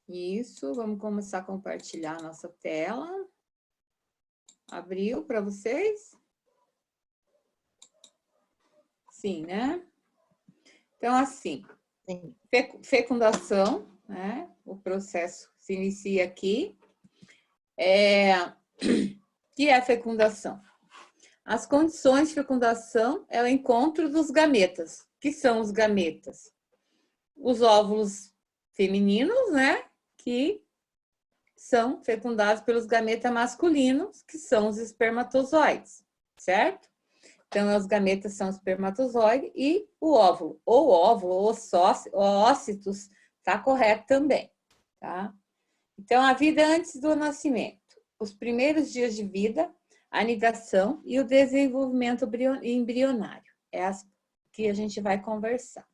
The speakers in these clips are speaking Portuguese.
Isso, vamos começar a compartilhar a nossa tela. Abriu para vocês? Sim, né? Então, assim, Sim. fecundação, né? O processo se inicia aqui. Que é a fecundação? As condições de fecundação é o encontro dos gametas. O que são os gametas? Os óvulos femininos, né? Que são fecundados pelos gametas masculinos, que são os espermatozoides, certo? Então, os gametas são espermatozoide e o óvulo, ou óvulo, ou ócitos, tá correto também, tá? Então, a vida antes do nascimento, os primeiros dias de vida, a anidação e o desenvolvimento embrionário. É as que a gente vai conversar.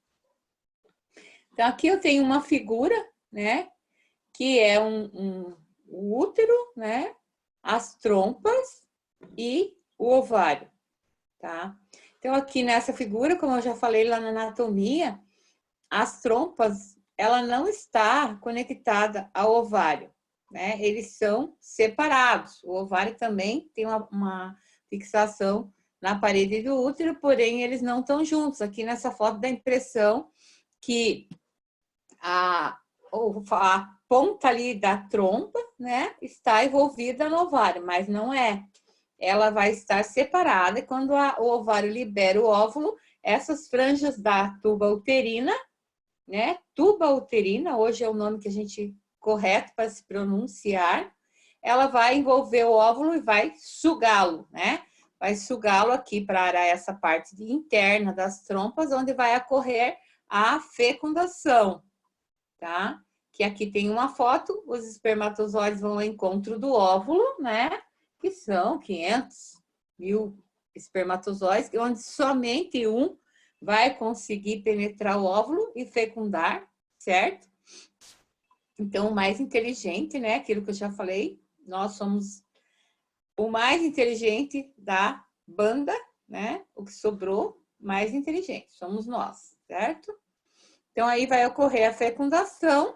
Então, aqui eu tenho uma figura, né? Que é o útero, né? As trompas e o ovário, tá? Então, aqui nessa figura, como eu já falei lá na anatomia, as trompas, ela não está conectada ao ovário, né? Eles são separados. O ovário também tem uma fixação na parede do útero, porém eles não estão juntos. Aqui nessa foto dá a impressão que a ponta ali da trompa, né, está envolvida no ovário, mas não é. Ela vai estar separada e quando o ovário libera o óvulo, essas franjas da tuba uterina, né, tuba uterina, hoje é o nome que a gente correto para se pronunciar, ela vai envolver o óvulo e vai sugá-lo, né? Vai sugá-lo aqui para essa parte interna das trompas, onde vai ocorrer a fecundação, tá? Que aqui tem uma foto, os espermatozoides vão ao encontro do óvulo, né? Que são 500 mil espermatozoides, onde somente um vai conseguir penetrar o óvulo e fecundar, certo? Então, o mais inteligente, né? Aquilo que eu já falei, nós somos o mais inteligente da banda, né? O que sobrou, mais inteligente, somos nós, certo? Então, aí vai ocorrer a fecundação,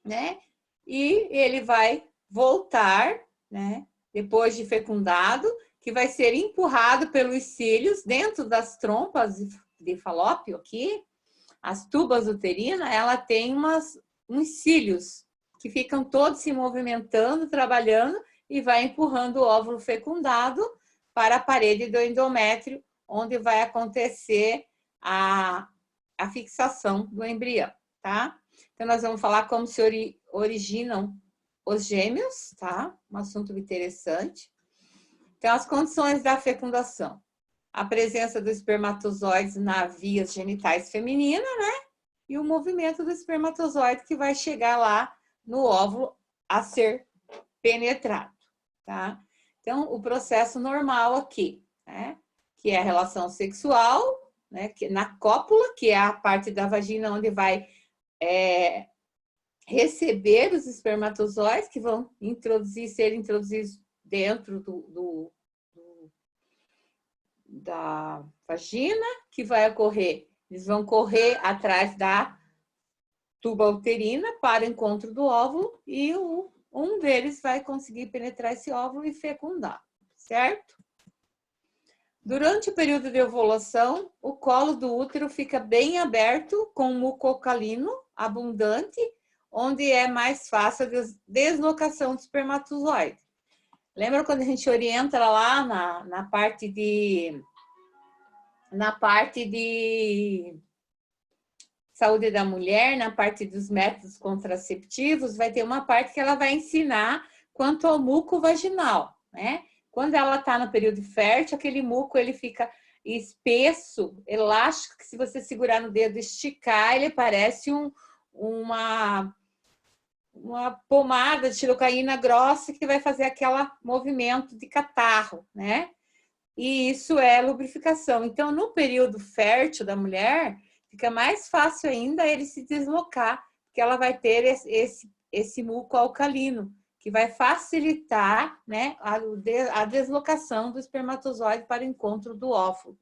né? E ele vai voltar, né? Depois de fecundado, que vai ser empurrado pelos cílios dentro das trompas de falópio aqui. As tubas uterinas, ela tem uns cílios que ficam todos se movimentando, trabalhando e vai empurrando o óvulo fecundado para a parede do endométrio, onde vai acontecer a fixação do embrião, tá? Então, nós vamos falar como se originam os gêmeos, tá? Um assunto interessante. Então, as condições da fecundação. A presença dos espermatozoides nas vias genitais femininas, né? E o movimento do espermatozoide que vai chegar lá no óvulo a ser penetrado, tá? Então, o processo normal aqui, né? Que é a relação sexual, né? Que, na cópula, que é a parte da vagina onde vai receber os espermatozoides que vão ser introduzidos dentro da vagina, que vai ocorrer, eles vão correr atrás da tuba uterina para o encontro do óvulo e um deles vai conseguir penetrar esse óvulo e fecundar, certo? Durante o período de ovulação, o colo do útero fica bem aberto com mucocalino abundante, onde é mais fácil a deslocação do espermatozoide. Lembra quando a gente orienta lá na parte de saúde da mulher, na parte dos métodos contraceptivos, vai ter uma parte que ela vai ensinar quanto ao muco vaginal, né? Quando ela está no período fértil, aquele muco ele fica espesso, elástico, que se você segurar no dedo e esticar, ele parece uma pomada de xilocaína grossa que vai fazer aquele movimento de catarro, né? E isso é lubrificação. Então, no período fértil da mulher, fica mais fácil ainda ele se deslocar, porque ela vai ter esse muco alcalino, que vai facilitar, né, a deslocação do espermatozoide para o encontro do óvulo.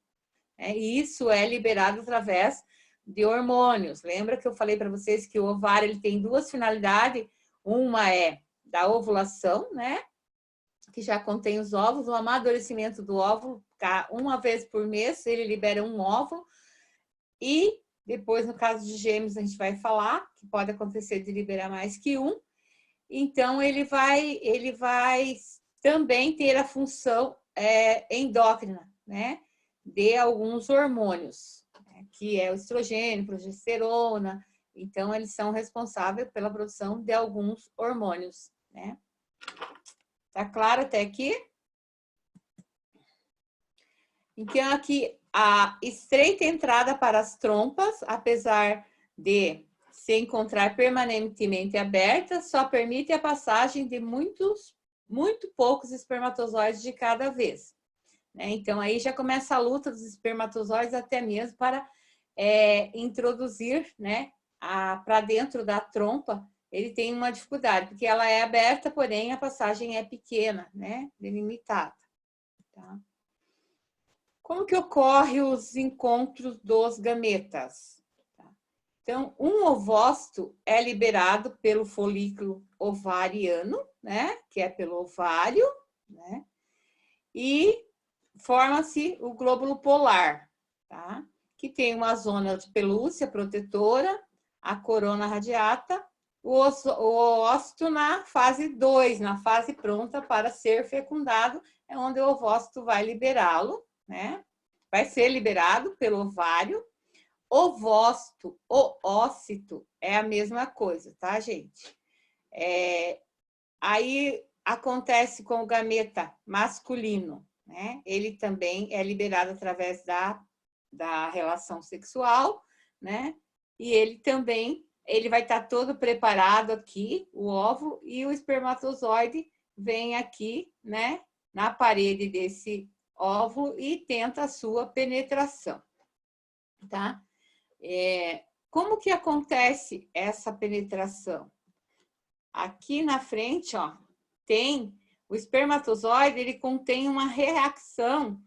E isso é liberado através de hormônios. Lembra que eu falei para vocês que o ovário ele tem duas finalidades? Uma é da ovulação, né? Que já contém os óvulos, o amadurecimento do óvulo, uma vez por mês ele libera um óvulo. E depois, no caso de gêmeos, a gente vai falar que pode acontecer de liberar mais que um. Então, ele vai também ter a função endócrina, né? De alguns hormônios, né? Que é o estrogênio, progesterona. Então, eles são responsáveis pela produção de alguns hormônios, né? Tá claro até aqui? Então, aqui, a estreita entrada para as trompas, apesar de se encontrar permanentemente aberta, só permite a passagem de muito poucos espermatozoides de cada vez. Né? Então, aí já começa a luta dos espermatozoides até mesmo para introduzir, né, para dentro da trompa. Ele tem uma dificuldade, porque ela é aberta, porém a passagem é pequena, né, delimitada. Tá? Como que ocorre os encontros dos gametas? Então, um ovócito é liberado pelo folículo ovariano, né? Que é pelo ovário, né? E forma-se o glóbulo polar, tá? Que tem uma zona de pelúcia protetora, a corona radiata, o ovócito na fase 2, na fase pronta para ser fecundado, é onde o ovócito vai liberá-lo, né? Vai ser liberado pelo ovário. Ovócito, oócito é a mesma coisa, tá, gente? Aí acontece com o gameta masculino, né? Ele também é liberado através da relação sexual, né? E ele também, ele vai estar todo preparado aqui, o óvulo, e o espermatozoide vem aqui, né? Na parede desse óvulo e tenta a sua penetração, tá? Como que acontece essa penetração? Aqui na frente, ó, tem o espermatozoide, ele contém uma reação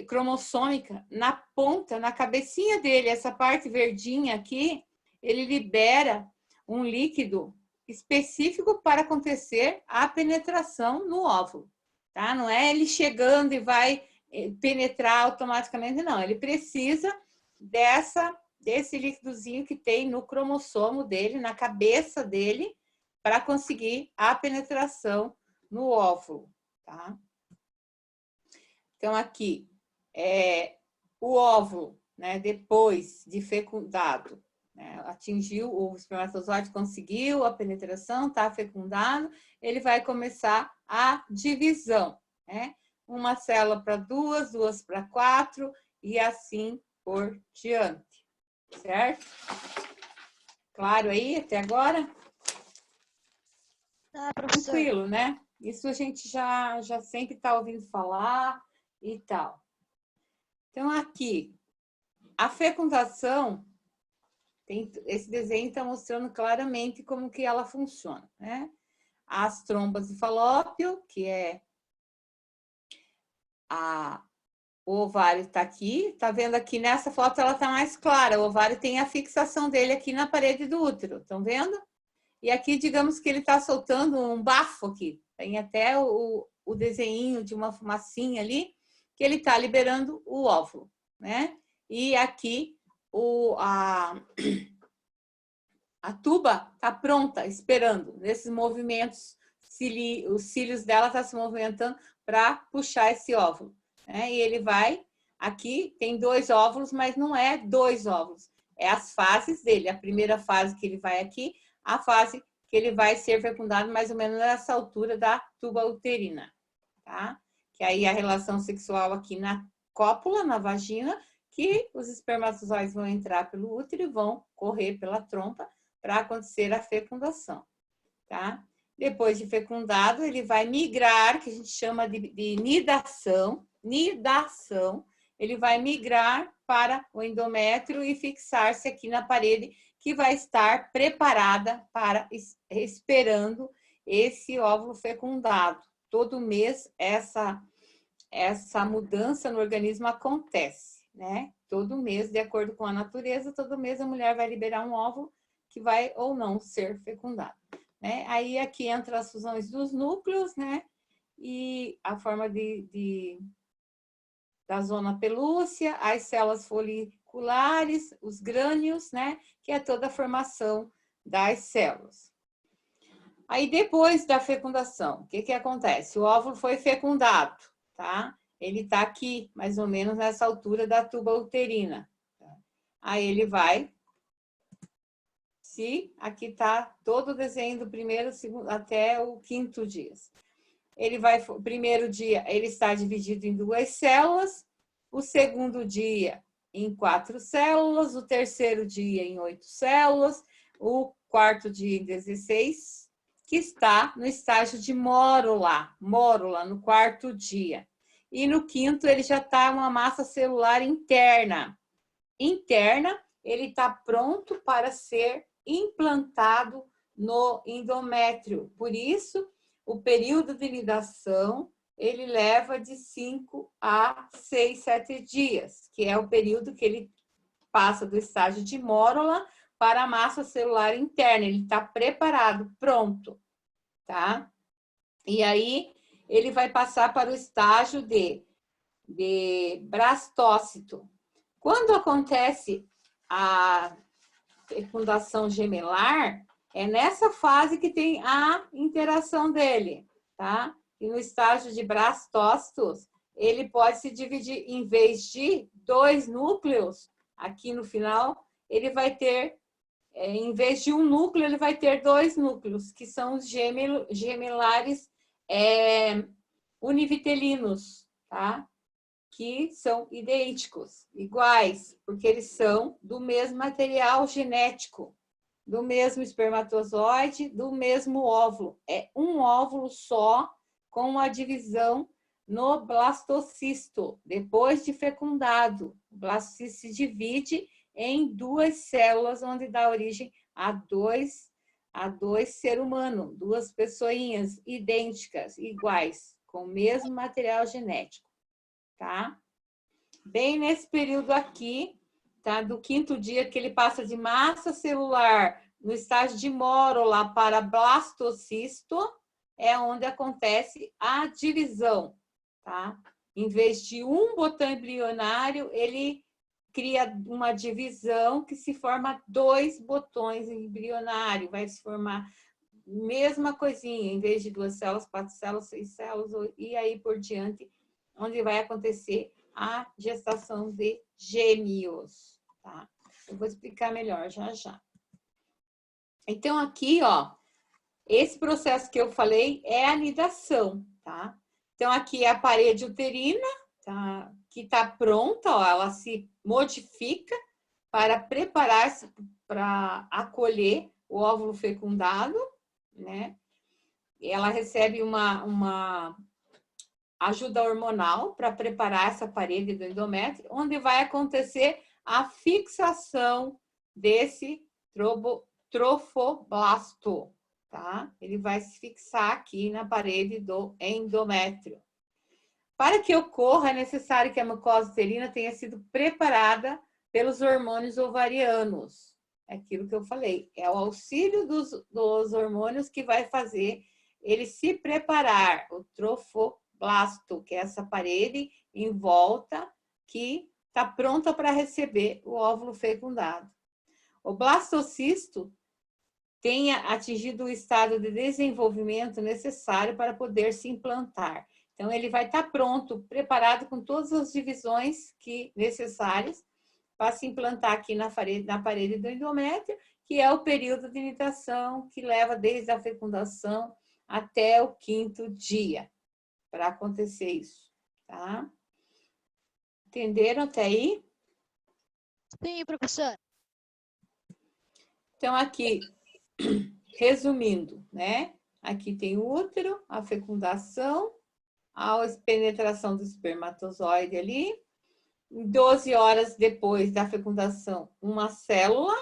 cromossômica na ponta, na cabecinha dele, essa parte verdinha aqui, ele libera um líquido específico para acontecer a penetração no óvulo, tá? Não é ele chegando e vai penetrar automaticamente, não. Ele precisa desse líquidozinho que tem no cromossomo dele, na cabeça dele, para conseguir a penetração no óvulo, tá? Então, aqui, o óvulo, né, depois de fecundado, né, atingiu, o espermatozoide conseguiu a penetração, está fecundado, ele vai começar a divisão, né? Uma célula para duas, duas para quatro, e assim por diante, certo? Claro aí, até agora? Tranquilo, né? Isso a gente já sempre está ouvindo falar e tal. Então, aqui, a fecundação, esse desenho está mostrando claramente como que ela funciona, né? As trombas de falópio, que é o ovário está aqui, tá vendo aqui nessa foto ela está mais clara, o ovário tem a fixação dele aqui na parede do útero, estão vendo? E aqui, digamos que ele está soltando um bafo aqui. Tem até o desenho de uma fumacinha ali, que ele está liberando o óvulo, né? E aqui a tuba está pronta, esperando. Nesses movimentos, os cílios dela estão se movimentando para puxar esse óvulo, né? E ele vai, aqui tem 2 óvulos, mas não é 2 óvulos. É as fases dele. A primeira fase que ele vai aqui, a fase que ele vai ser fecundado mais ou menos nessa altura da tuba uterina, tá? Que aí a relação sexual aqui na cópula, na vagina, que os espermatozoides vão entrar pelo útero e vão correr pela trompa para acontecer a fecundação, tá? Depois de fecundado, ele vai migrar, que a gente chama de nidação, ele vai migrar para o endométrio e fixar-se aqui na parede, que vai estar preparada para, esperando esse óvulo fecundado. Todo mês essa mudança no organismo acontece, né? Todo mês, de acordo com a natureza, todo mês a mulher vai liberar um óvulo que vai ou não ser fecundado, né? Aí aqui entra as fusões dos núcleos, né? E a forma da zona pelúcea, as células foliculares, os grânulos, né? Que é toda a formação das células. Aí, depois da fecundação, o que que acontece? O óvulo foi fecundado, tá? Ele está aqui, mais ou menos nessa altura da tuba uterina. Aí ele vai, aqui está todo o desenho do primeiro, segundo, até o quinto dia. O primeiro dia, ele está dividido em 2 células, o segundo dia em 4 células, o terceiro dia em 8 células, o quarto dia em 16, que está no estágio de mórula, no quarto dia. E no quinto, ele já está uma massa celular interna. Ele está pronto para ser implantado no endométrio. Por isso, o período de nidação, ele leva de 5 a 6, 7 dias, que é o período que ele passa do estágio de mórula para a massa celular interna. Ele está preparado, pronto, tá? E aí, ele vai passar para o estágio de blastócito. Quando acontece a fecundação gemelar, é nessa fase que tem a interação dele, tá? E no estágio de blastócitos, ele pode se dividir, em vez de 2 núcleos, aqui no final, ele vai ter, em vez de um núcleo, ele vai ter 2 núcleos, que são os gemelares univitelinos, tá? Que são idênticos, iguais, porque eles são do mesmo material genético, do mesmo espermatozoide, do mesmo óvulo. É um óvulo só, com a divisão no blastocisto, depois de fecundado. O blastocisto se divide em 2 células, onde dá origem a dois seres humanos, 2 pessoinhas idênticas, iguais, com o mesmo material genético. Tá? Bem nesse período aqui, tá? Do quinto dia, que ele passa de massa celular no estágio de mórula para blastocisto, é onde acontece a divisão, tá? Em vez de um botão embrionário, ele cria uma divisão que se forma 2 botões embrionários, vai se formar mesma coisinha, em vez de 2 células, 4 células, 6 células, e aí por diante, onde vai acontecer a gestação de gêmeos, tá? Eu vou explicar melhor já já. Então, aqui, ó, esse processo que eu falei é a nidação, tá? Então, aqui é a parede uterina, tá? Que tá pronta, ó, ela se modifica para preparar-se para acolher o óvulo fecundado, né? Ela recebe uma ajuda hormonal para preparar essa parede do endométrio, onde vai acontecer a fixação desse trofoblasto, tá? Ele vai se fixar aqui na parede do endométrio. Para que ocorra, é necessário que a mucosa uterina tenha sido preparada pelos hormônios ovarianos. É aquilo que eu falei, é o auxílio dos hormônios que vai fazer ele se preparar, o trofoblasto, que é essa parede em volta que está pronta para receber o óvulo fecundado. O blastocisto tenha atingido o estado de desenvolvimento necessário para poder se implantar. Então, ele vai estar pronto, preparado com todas as divisões necessárias para se implantar aqui na parede do endométrio, que é o período de nidação, que leva desde a fecundação até o 5º dia, para acontecer isso, tá? Entenderam até aí? Sim, professor. Então, aqui, resumindo, né? Aqui tem o útero, a fecundação, a penetração do espermatozoide ali. 12 horas depois da fecundação, uma célula.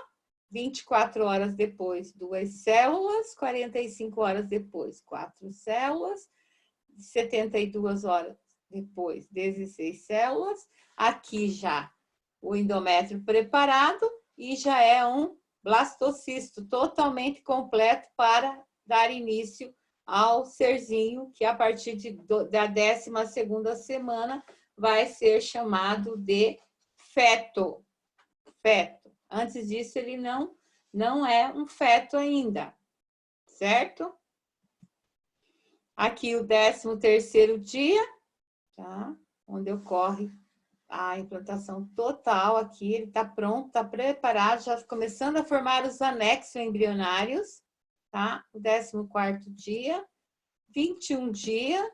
24 horas depois, 2 células. 45 horas depois, 4 células. 72 horas depois, 16 células. Aqui já o endométrio preparado e já é um blastocisto totalmente completo para dar início ao serzinho, que a partir da 12ª semana vai ser chamado de feto. Feto. Antes disso, ele não é um feto ainda, certo? Aqui o 13º dia, tá? Onde ocorre a implantação total aqui, ele está pronto, está preparado, já começando a formar os anexos embrionários, tá? O 14º dia, 21 dia,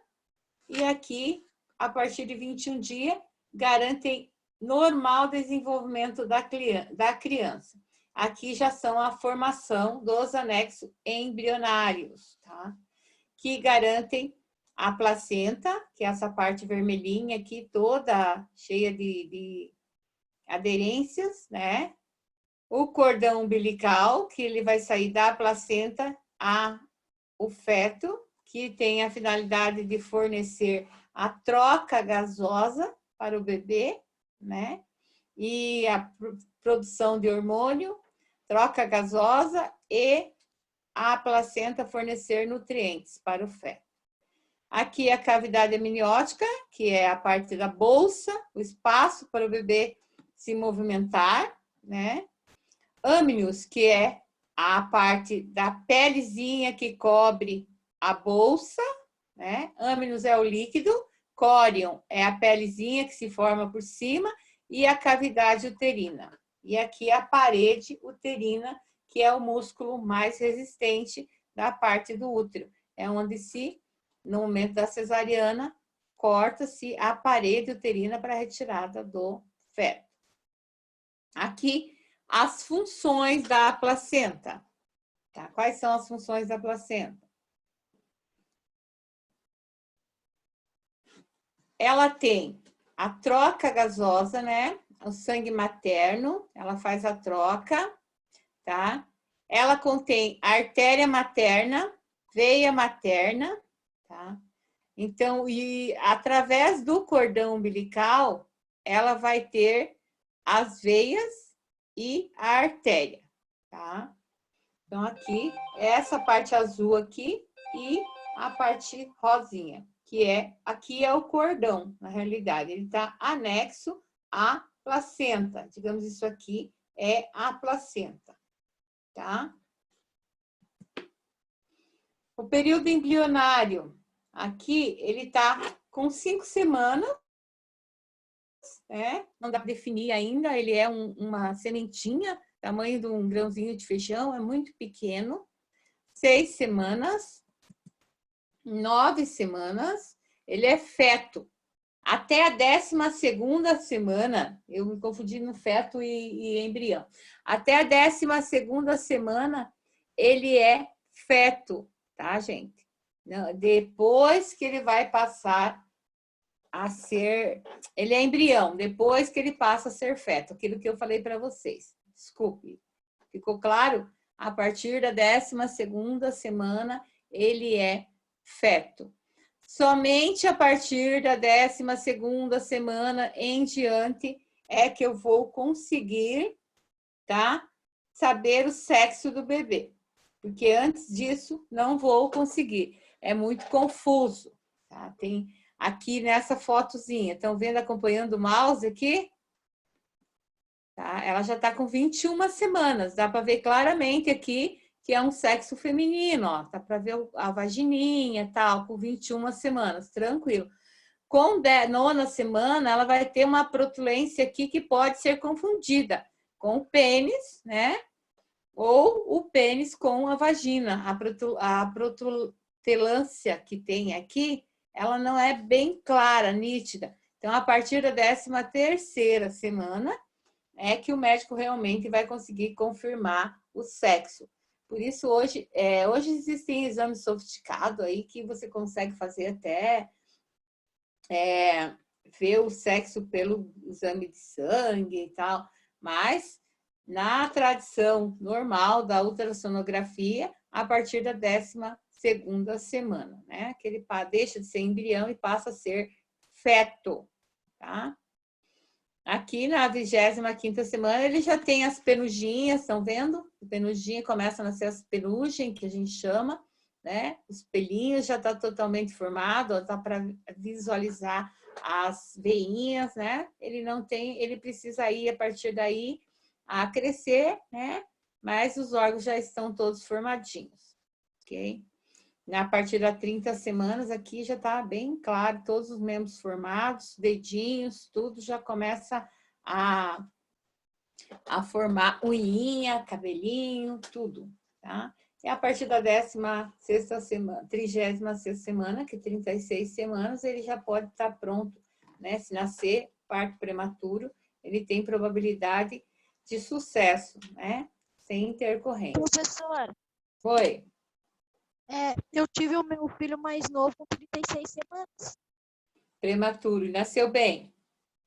e aqui, a partir de 21 dias, garantem normal desenvolvimento da criança. Aqui já são a formação dos anexos embrionários, tá? Que garantem a placenta, que é essa parte vermelhinha aqui, toda cheia de aderências, né? O cordão umbilical, que ele vai sair da placenta ao feto, que tem a finalidade de fornecer a troca gasosa para o bebê, né? E a produção de hormônio, troca gasosa e a placenta fornecer nutrientes para o feto. Aqui a cavidade amniótica, que é a parte da bolsa, o espaço para o bebê se movimentar, né? Âmnios, que é a parte da pelezinha que cobre a bolsa, né? Âmnios é o líquido, córion é a pelezinha que se forma por cima e a cavidade uterina. E aqui a parede uterina, que é o músculo mais resistente da parte do útero. É onde no momento da cesariana, corta-se a parede uterina para a retirada do feto. Aqui, as funções da placenta. Tá? Quais são as funções da placenta? Ela tem a troca gasosa, né? O sangue materno, ela faz a troca, tá? Ela contém a artéria materna, veia materna, tá? Então, e através do cordão umbilical, ela vai ter as veias e a artéria, tá? Então, aqui, essa parte azul aqui e a parte rosinha, que aqui é o cordão, na realidade. Ele está anexo à placenta. Digamos, isso aqui é a placenta, tá? O período embrionário, aqui, ele está com 5 semanas, né? Não dá para definir ainda, ele é uma sementinha, tamanho de um grãozinho de feijão, é muito pequeno. 6 semanas, 9 semanas, ele é feto. Até a 12ª semana, eu me confundi no feto e embrião. Até a 12ª semana, ele é feto, tá, gente? Depois que ele vai passar a ser... Ele é embrião, depois que ele passa a ser feto, aquilo que eu falei para vocês. Desculpe. Ficou claro? A partir da 12ª semana, ele é feto. Somente a partir da 12ª semana em diante é que eu vou conseguir, tá? Saber o sexo do bebê. Porque antes disso, não vou conseguir. É muito confuso, tá? Tem aqui nessa fotozinha, estão vendo, acompanhando o mouse aqui? Tá? Ela já está com 21 semanas, dá para ver claramente aqui que é um sexo feminino, ó. Dá para ver a vagininha e tal, com 21 semanas, tranquilo. Com 9ª semana, ela vai ter uma protulência aqui que pode ser confundida com o pênis, né? Ou o pênis com a vagina. A protutelância que tem aqui, ela não é bem clara, nítida. Então, a partir da 13ª semana, é que o médico realmente vai conseguir confirmar o sexo. Por isso, hoje existem exames sofisticados aí que você consegue fazer até ver o sexo pelo exame de sangue e tal, mas na tradição normal da ultrassonografia, a partir da 12ª semana, né? Que ele deixa de ser embrião e passa a ser feto, tá? Aqui na 25ª semana, ele já tem as penuginhas, estão vendo? A penugem começa a nascer as penugem, que a gente chama, né? Os pelinhos já está totalmente formado, está para visualizar as veinhas, né? Ele não tem, ele precisa ir a partir daí a crescer, né? Mas os órgãos já estão todos formadinhos, ok? A partir das 30 semanas, aqui já está bem claro, todos os membros formados, dedinhos, tudo já começa a formar unhinha, cabelinho, tudo, tá? E a partir da 16ª semana, 36ª semana, que é 36 semanas, ele já pode estar pronto, né? Se nascer parto prematuro, ele tem probabilidade de sucesso, né? Sem intercorrência. Professora, Foi. eu tive o meu filho mais novo com 36 semanas. Prematuro. E nasceu bem?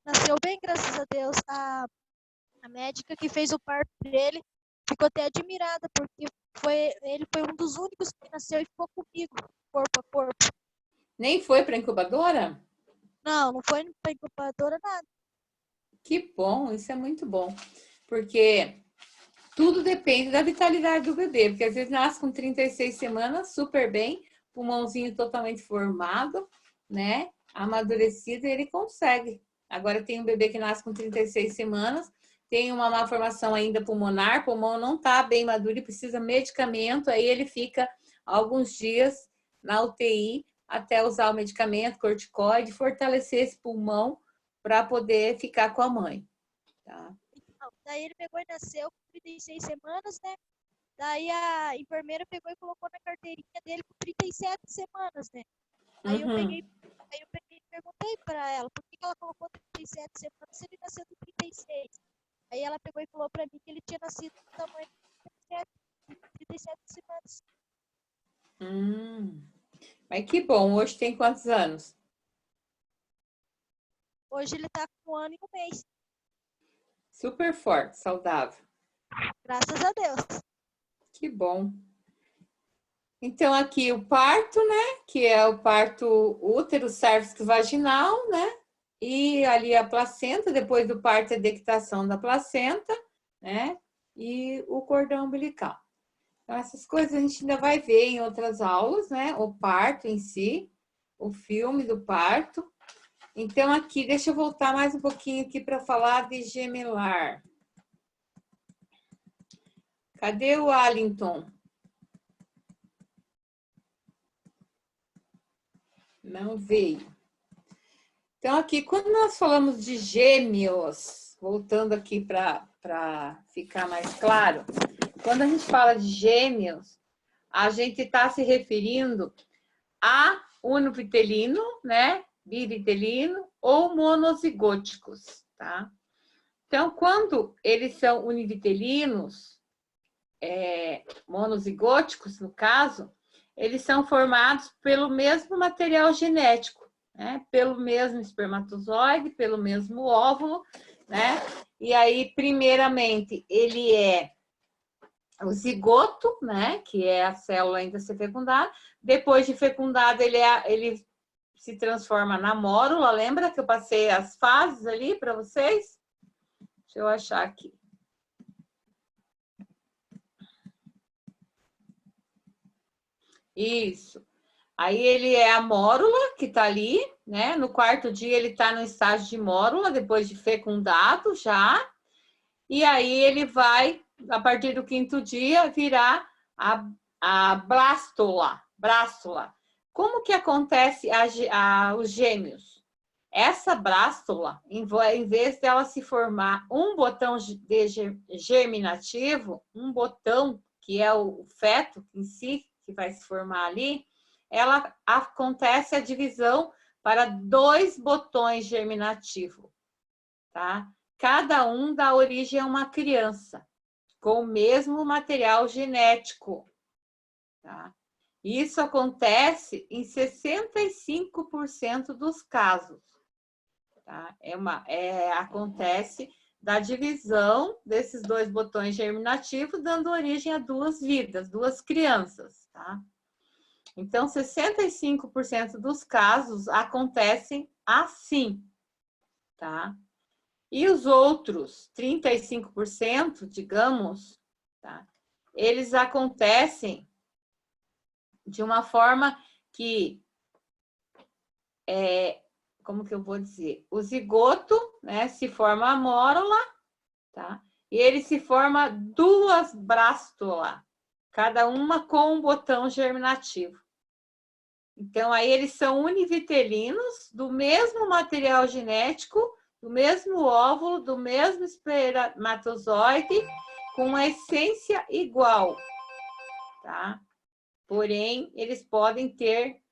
Nasceu bem, graças a Deus. A médica que fez o parto dele ficou até admirada, porque ele foi um dos únicos que nasceu e ficou comigo, corpo a corpo. Nem foi para incubadora? Não foi para incubadora, nada. Que bom, isso é muito bom. Porque tudo depende da vitalidade do bebê, porque às vezes nasce com 36 semanas, super bem, pulmãozinho totalmente formado, né? Amadurecido, e ele consegue. Agora tem um bebê que nasce com 36 semanas, tem uma má formação ainda pulmonar, o pulmão não está bem maduro e precisa de medicamento, aí ele fica alguns dias na UTI até usar o medicamento, corticoide, fortalecer esse pulmão para poder ficar com a mãe, tá? Daí ele pegou e nasceu com 36 semanas, né? Daí a enfermeira pegou e colocou na carteirinha dele com 37 semanas, né? Aí eu peguei e perguntei para ela por que ela colocou 37 semanas se ele nasceu com 36. Aí ela pegou e falou para mim que ele tinha nascido do tamanho de 37 semanas. Mas que bom, hoje tem quantos anos? Hoje ele tá com 1 ano e 1 mês. Super forte, saudável. Graças a Deus. Que bom. Então, aqui o parto, né? Que é o parto útero, cérvix vaginal, né? E ali a placenta, depois do parto, a dectação da placenta, né? E o cordão umbilical. Então, essas coisas a gente ainda vai ver em outras aulas, né? O parto em si, o filme do parto. Então, aqui, deixa eu voltar mais um pouquinho aqui para falar de gemelar. Cadê o Wellington? Não veio. Então, aqui, quando nós falamos de gêmeos, voltando aqui para ficar mais claro, quando a gente fala de gêmeos, a gente está se referindo a univitelino, né? Bivitelino ou monozigóticos, tá? Então, quando eles são univitelinos, monozigóticos, no caso, eles são formados pelo mesmo material genético, né? Pelo mesmo espermatozoide, pelo mesmo óvulo, né? E aí, primeiramente, ele é o zigoto, né? Que é a célula ainda a ser fecundada. Depois de fecundado, ele se transforma na mórula. Lembra que eu passei as fases ali para vocês? Deixa eu achar aqui. Isso. Aí ele é a mórula, que está ali, né? No 4º dia ele está no estágio de mórula, depois de fecundado já. E aí ele vai, a partir do 5º dia, virar a blástula. Como que acontece os gêmeos? Essa blástula, em vez dela se formar um botão germinativo, um botão que é o feto em si, que vai se formar ali, ela acontece a divisão para 2 botões germinativos, tá? Cada um dá origem a uma criança, com o mesmo material genético, tá? Isso acontece em 65% dos casos, tá? Acontece da divisão desses 2 botões germinativos, dando origem a 2 vidas, 2 crianças, tá? Então, 65% dos casos acontecem assim, tá? E os outros 35%, digamos, tá? Eles acontecem de uma forma que, como que eu vou dizer? O zigoto, né, se forma a mórula, tá? E ele se forma duas brástulas, cada uma com um botão germinativo. Então, aí eles são univitelinos, do mesmo material genético, do mesmo óvulo, do mesmo espermatozoide, com uma essência igual, tá? Porém, eles podem ter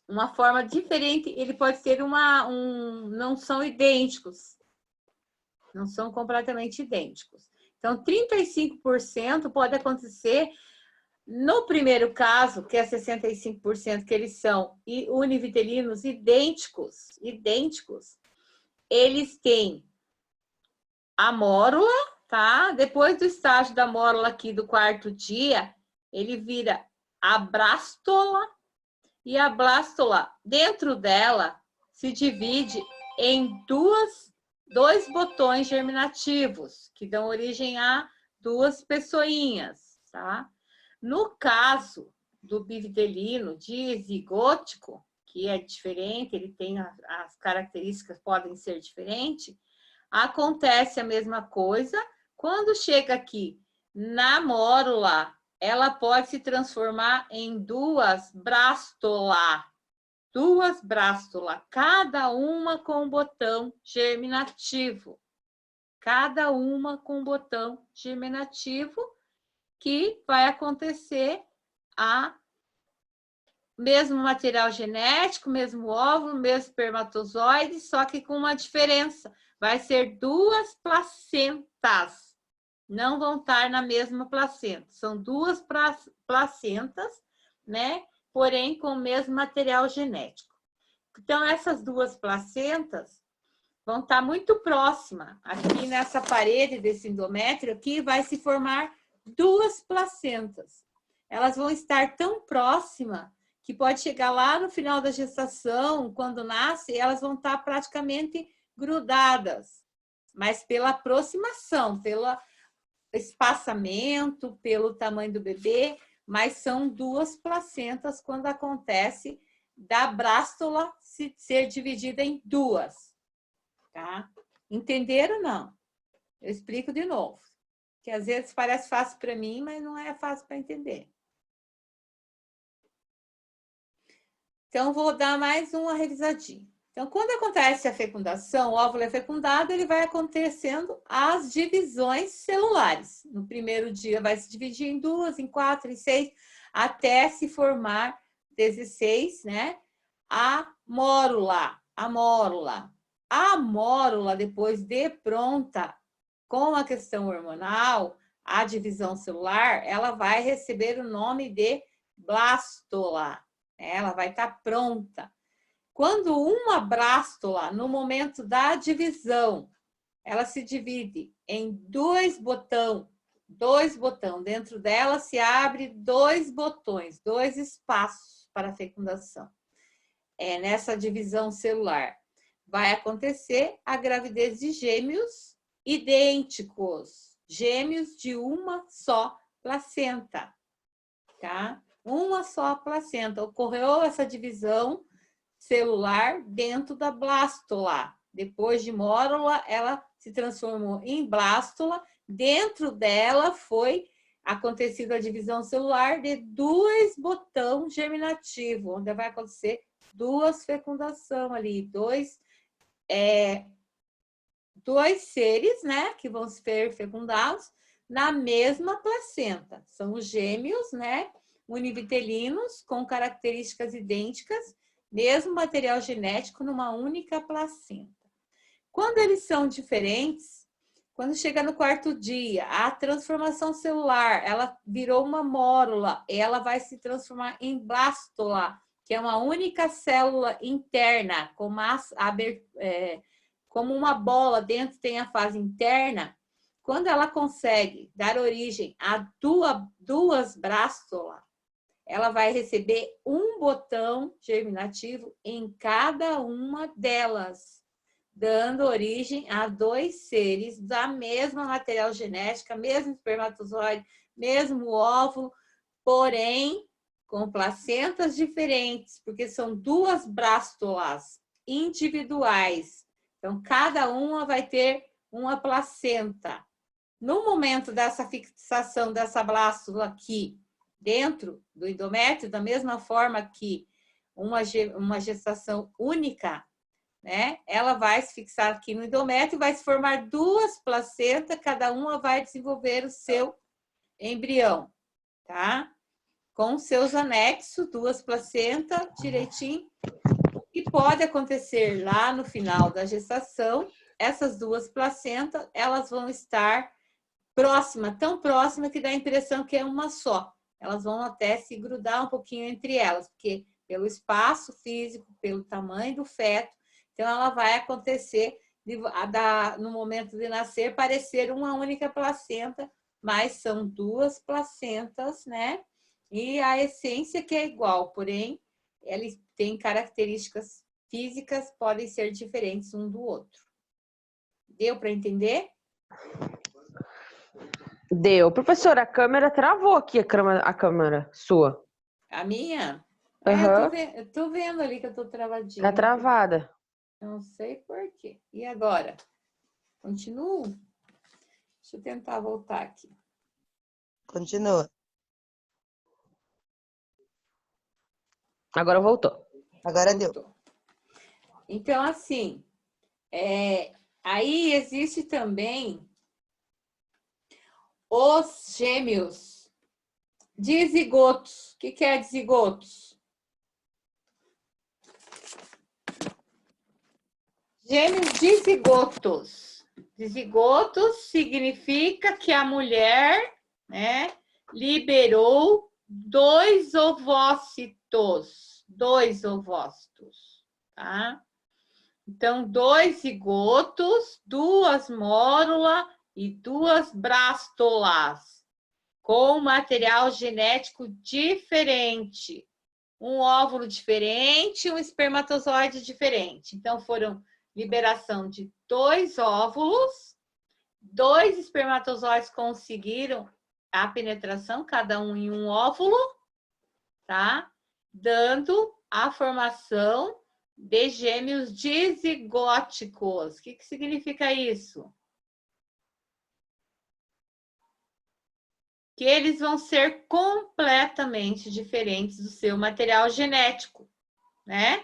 uma forma diferente, ele pode ter não são idênticos, não são completamente idênticos. Então, 35% pode acontecer no primeiro caso, que é 65%, que eles são univitelinos idênticos, eles têm a mórula, tá? Depois do estágio da mórula aqui do quarto dia, ele vira a brástula, e a blástula, dentro dela, se divide em dois botões germinativos, que dão origem a duas pessoinhas, tá? No caso do bivitelino dizigótico, que é diferente, ele tem as características podem ser diferentes, acontece a mesma coisa. Quando chega aqui na mórula, ela pode se transformar em duas brástulas, cada uma com um botão germinativo. Cada uma com um botão germinativo, que vai acontecer a mesmo material genético, mesmo óvulo, mesmo espermatozoide, só que com uma diferença. Vai ser duas placentas. Não vão estar na mesma placenta. São duas placentas, né? Porém, com o mesmo material genético. Então, essas duas placentas vão estar muito próximas. Aqui nessa parede desse endométrio aqui vai se formar duas placentas. Elas vão estar tão próximas que pode chegar lá no final da gestação, quando nasce, elas vão estar praticamente grudadas. Mas pela aproximação, pelo espaçamento, pelo tamanho do bebê, mas são duas placentas quando acontece da brástula ser dividida em duas. Tá? Entenderam ou não? Eu explico de novo. Que às vezes parece fácil para mim, mas não é fácil para entender. Então, vou dar mais uma revisadinha. Então, quando acontece a fecundação, o óvulo é fecundado, ele vai acontecendo as divisões celulares. No primeiro dia vai se dividir em duas, em quatro, em seis, até se formar 16, né? A mórula. A mórula, depois de pronta, com a questão hormonal, a divisão celular, ela vai receber o nome de blástula. Ela vai estar pronta. Quando uma blástula, no momento da divisão, ela se divide em dois botões. Dentro dela se abre dois botões, dois espaços para fecundação. Nessa divisão celular vai acontecer a gravidez de gêmeos idênticos, gêmeos de uma só placenta, tá? Uma só placenta. Ocorreu essa divisão celular dentro da blástula. Depois de mórula, ela se transformou em blástula. Dentro dela foi acontecida a divisão celular de dois botões germinativos, onde vai acontecer duas fecundações ali, dois seres, né, que vão ser fecundados na mesma placenta. São os gêmeos, né, univitelinos, com características idênticas, mesmo material genético numa única placenta. Quando eles são diferentes, quando chega no quarto dia, a transformação celular, ela virou uma mórula, ela vai se transformar em blástula, que é uma única célula interna, como uma bola, dentro tem a fase interna. Quando ela consegue dar origem a duas blástulas, ela vai receber um botão germinativo em cada uma delas. dando origem a 2 seres da mesma material genética, mesmo espermatozoide, mesmo óvulo, porém com placentas diferentes, porque são 2 brástulas individuais. Então, cada uma vai ter uma placenta. No momento dessa fixação dessa blástula aqui, dentro do endométrio, da mesma forma que uma gestação única, né? Ela vai se fixar aqui no endométrio, vai se formar 2 placentas, cada uma vai desenvolver o seu embrião, tá? Com seus anexos, 2 placentas, direitinho. E pode acontecer lá no final da gestação, essas 2 placentas, elas vão estar próxima, tão próxima que dá a impressão que é uma só. Elas vão até se grudar um pouquinho entre elas, porque pelo espaço físico, pelo tamanho do feto, então ela vai acontecer no momento de nascer parecer uma única placenta, mas são 2 placentas, né? E a essência que é igual, porém, eles têm características físicas, podem ser diferentes um do outro. Deu para entender? Deu. Professora, a câmera travou aqui, a câmera sua. A minha? Uhum. Eu tô vendo ali que eu tô travadinha. Tá travada. Não sei por quê. E agora? Continuo? Deixa eu tentar voltar aqui. Continua. Agora voltou. Agora deu. Voltou. Então, assim, aí existe também os gêmeos dizigotos. O que é dizigotos? Gêmeos dizigotos. Dizigotos significa que a mulher, né, liberou 2 ovócitos. 2 ovócitos, tá? Então, 2 zigotos, 2 mórulas e 2 brástulas, com material genético diferente. Um óvulo diferente, um espermatozoide diferente. Então, foram liberação de 2 óvulos, 2 espermatozoides conseguiram a penetração, cada um em um óvulo, tá? Dando a formação de gêmeos dizigóticos. O que significa isso? Que eles vão ser completamente diferentes do seu material genético, né?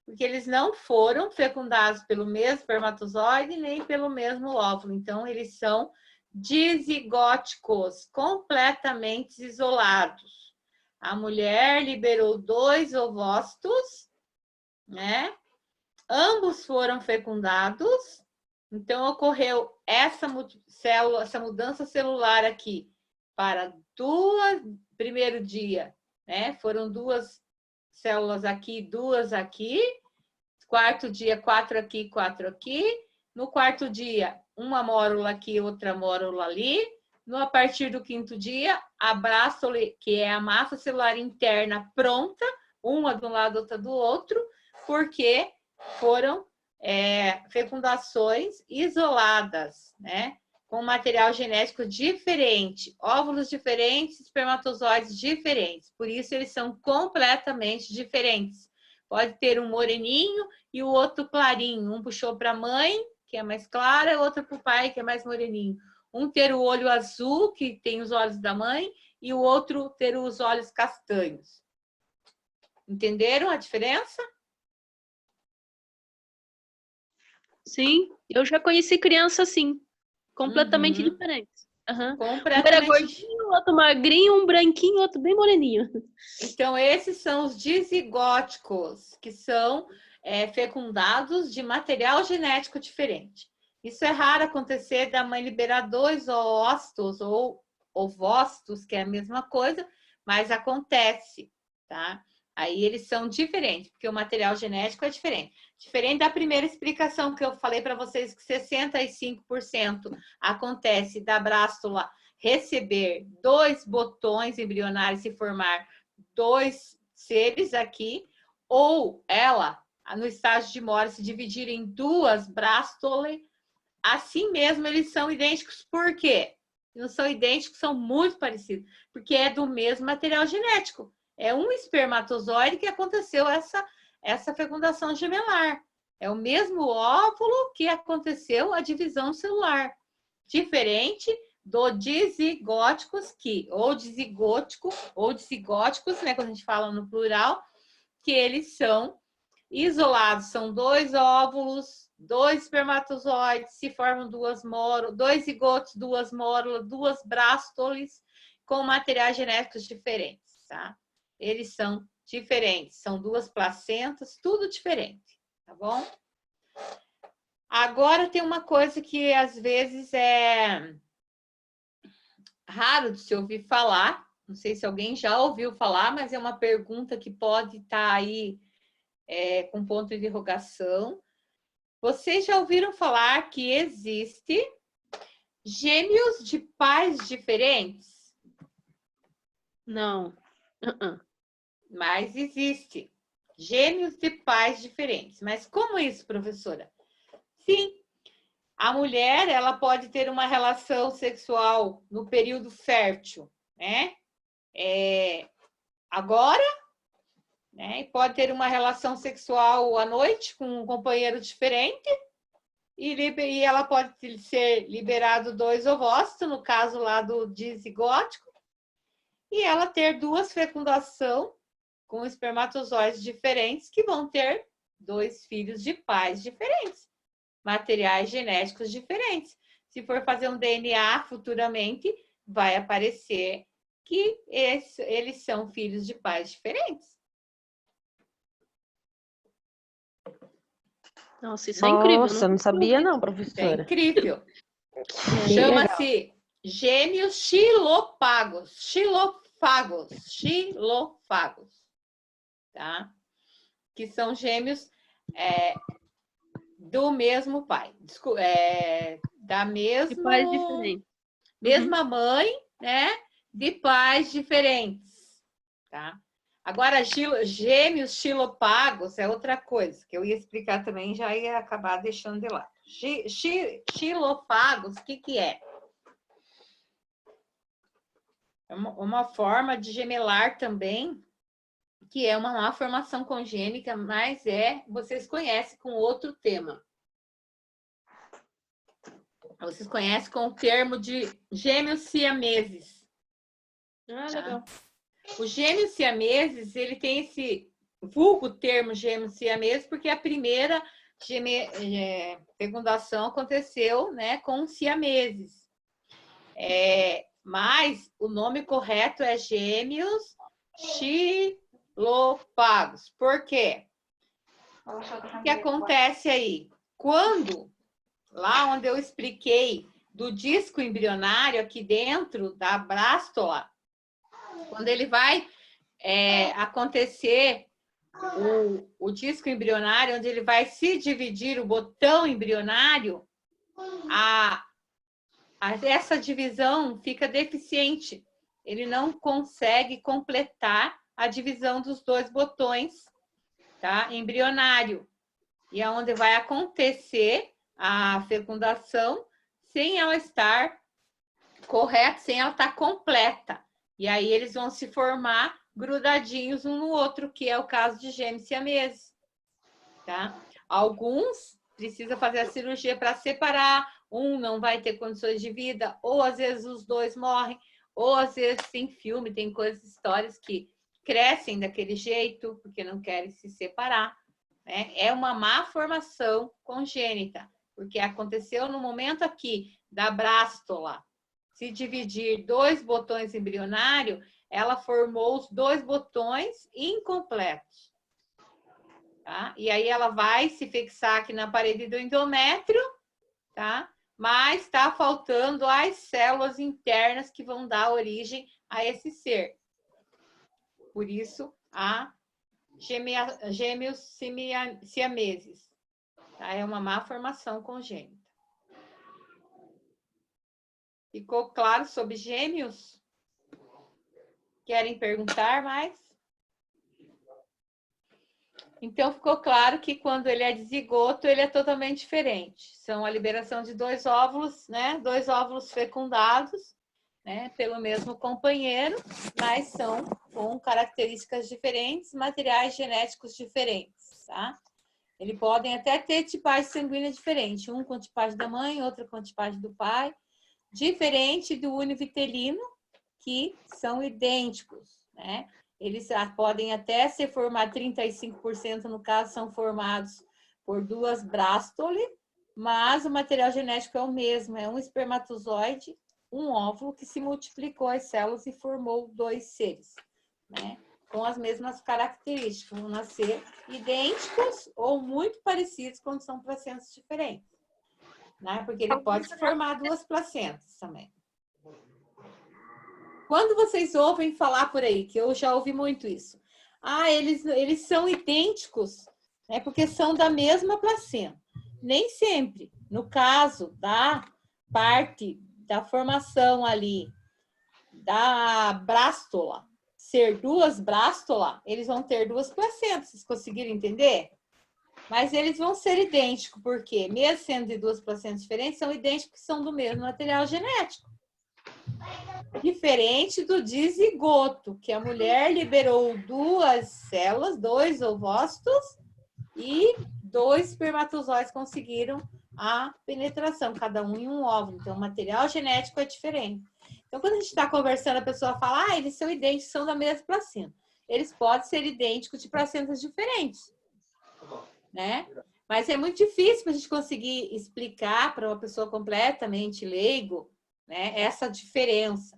Porque eles não foram fecundados pelo mesmo espermatozoide nem pelo mesmo óvulo. Então, eles são dizigóticos, completamente isolados. A mulher liberou 2 ovócitos, né? Ambos foram fecundados. Então, ocorreu essa mudança celular aqui para primeiro dia, né? Foram 2 células aqui, 2 aqui. Quarto dia, 4 aqui, 4 aqui. No quarto dia, uma mórula aqui, outra mórula ali. A partir do 5º dia, a brástula, que é a massa celular interna pronta, uma de um lado, outra do outro, porque foram fecundações isoladas, né? Com material genético diferente, óvulos diferentes, espermatozoides diferentes. Por isso, eles são completamente diferentes. Pode ter um moreninho e o outro clarinho. Um puxou para a mãe, que é mais clara, e o outro para o pai, que é mais moreninho. Um ter o olho azul, que tem os olhos da mãe, e o outro ter os olhos castanhos. Entenderam a diferença? Sim, eu já conheci criança assim, completamente diferentes. Uhum. Completamente. Um era gordinho, outro magrinho, um branquinho, outro bem moreninho. Então, esses são os dizigóticos, que são fecundados de material genético diferente. Isso é raro acontecer da mãe liberar 2 ócitos ou ovócitos, que é a mesma coisa, mas acontece, tá? Aí eles são diferentes, porque o material genético é diferente. Diferente da primeira explicação que eu falei para vocês, que 65% acontece da brástula receber 2 botões embrionários e formar 2 seres aqui, ou ela, no estágio de Mori, se dividirem em duas brástole, assim mesmo eles são idênticos. Por quê? Não são idênticos, são muito parecidos, porque é do mesmo material genético. É um espermatozoide que aconteceu essa fecundação gemelar. É o mesmo óvulo que aconteceu a divisão celular. Diferente do dizigóticos, ou dizigóticos, né, quando a gente fala no plural, que eles são isolados, são dois óvulos, dois espermatozoides, se formam dois zigotos, duas mórulas, duas brástoles, com materiais genéticos diferentes, tá? Eles são diferentes, são duas placentas, tudo diferente, tá bom? Agora tem uma coisa que às vezes é raro de se ouvir falar, não sei se alguém já ouviu falar, mas é uma pergunta que pode estar aí com ponto de interrogação. Vocês já ouviram falar que existe gêmeos de pais diferentes? Não. Mas existe gêmeos de pais diferentes. Mas como isso, professora? Sim, a mulher ela pode ter uma relação sexual no período fértil, né? Agora, né? E pode ter uma relação sexual à noite com um companheiro diferente e ela pode ser liberado 2 ovócitos, no caso lá do dizigótico, e ela ter 2 fecundações com espermatozoides diferentes que vão ter 2 filhos de pais diferentes, materiais genéticos diferentes. Se for fazer um DNA futuramente, vai aparecer que eles são filhos de pais diferentes. Nossa, isso é incrível. Nossa, não sabia não, É professora. incrível. Que legal. Chama-se gêmeos xilopagos. Xilofagos. Tá? Que são gêmeos do mesmo pai. Da De pais diferentes. mesma mãe, né? De pais diferentes. Tá? Agora, gêmeos xilopagos é outra coisa, que eu ia explicar também, já ia acabar deixando de lado. Xilopagos, o que é? É uma forma de gemelar também, que é uma malformação congênita, mas vocês conhecem com outro tema. Vocês conhecem com o termo de gêmeos siameses. Ah, Tá? legal. Os gêmeos siameses, ele tem esse vulgo termo gêmeos siameses, porque a primeira fecundação aconteceu, né, com siameses. Mas o nome correto é gêmeos xilopagos. Por quê? O que acontece aí? Quando, lá onde eu expliquei do disco embrionário, aqui dentro da brástula, quando ele vai acontecer o disco embrionário, onde ele vai se dividir o botão embrionário, essa divisão fica deficiente. Ele não consegue completar a divisão dos 2 botões, tá? Embrionário. E é onde vai acontecer a fecundação sem ela estar correta, sem ela estar completa. E aí eles vão se formar grudadinhos um no outro, que é o caso de gêmeos siameses. Tá? Alguns precisam fazer a cirurgia para separar, um não vai ter condições de vida, ou às vezes os 2 morrem, ou às vezes tem filme, tem coisas, histórias que crescem daquele jeito, porque não querem se separar. Né? É uma má formação congênita, porque aconteceu no momento aqui da brástula se dividir 2 botões embrionários, ela formou os 2 botões incompletos. Tá? E aí ela vai se fixar aqui na parede do endométrio, tá? Mas está faltando as células internas que vão dar origem a esse ser. Por isso, há gêmeos siameses. Tá? É uma má formação congênita. Ficou claro sobre gêmeos? Querem perguntar mais? Então, ficou claro que quando ele é de zigoto, ele é totalmente diferente. São a liberação de 2 óvulos, né? 2 óvulos fecundados, né? Pelo mesmo companheiro, mas são com características diferentes, materiais genéticos diferentes, tá? Eles podem até ter tipagem sanguínea diferente, um com tipagem da mãe, outro com tipagem do pai, diferente do univitelino, que são idênticos, né? Eles podem até ser formados, 35% no caso, são formados por 2 brástole, mas o material genético é o mesmo, é um espermatozoide, um óvulo que se multiplicou as células e formou 2 seres, né? Com as mesmas características, vão nascer idênticos ou muito parecidos quando são placentas diferentes, né? Porque ele pode formar 2 placentas também. Quando vocês ouvem falar por aí, que eu já ouvi muito isso, eles são idênticos, né? Porque são da mesma placenta. Nem sempre. No caso da parte da formação ali da brástula, ser 2 brástula, eles vão ter 2 placentas. Vocês conseguiram entender? Mas eles vão ser idênticos, porque mesmo sendo de 2 placentas diferentes, são idênticos que são do mesmo material genético. Diferente do dizigoto, que a mulher liberou 2 células, 2 ovócitos, e 2 espermatozoides conseguiram a penetração, cada um em um óvulo. Então, o material genético é diferente. Então, quando a gente está conversando, a pessoa fala, eles são idênticos, são da mesma placenta. Eles podem ser idênticos de placentas diferentes, né? Mas é muito difícil para a gente conseguir explicar para uma pessoa completamente leigo, né, essa diferença.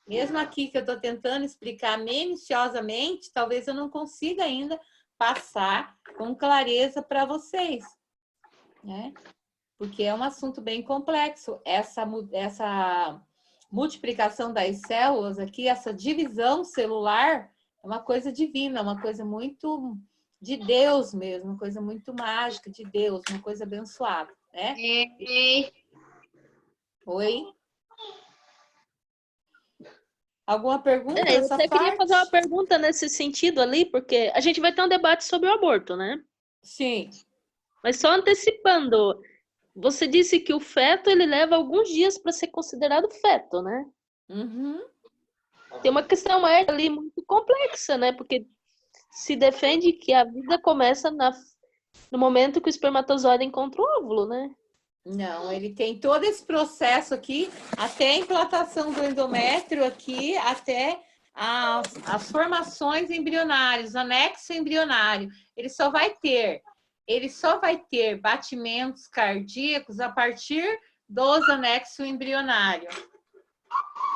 Mesmo aqui que eu estou tentando explicar minuciosamente, talvez eu não consiga ainda passar com clareza para vocês, né? Porque é um assunto bem complexo. Essa multiplicação das células aqui, essa divisão celular, é uma coisa divina, uma coisa muito de Deus mesmo, uma coisa muito mágica de Deus, uma coisa abençoada, né? Oi? Alguma pergunta Eu dessa até queria parte? fazer uma pergunta nesse sentido ali, porque a gente vai ter um debate sobre o aborto, né? Sim. Mas só antecipando, você disse que o feto ele leva alguns dias para ser considerado feto, né? Uhum. Tem uma questão ética ali muito complexa, né? Porque se defende que a vida começa no momento que o espermatozoide encontra o óvulo, né? Não, ele tem todo esse processo aqui, até a implantação do endométrio aqui, até as formações embrionárias, anexo embrionário. Ele só vai ter batimentos cardíacos a partir dos anexos embrionários.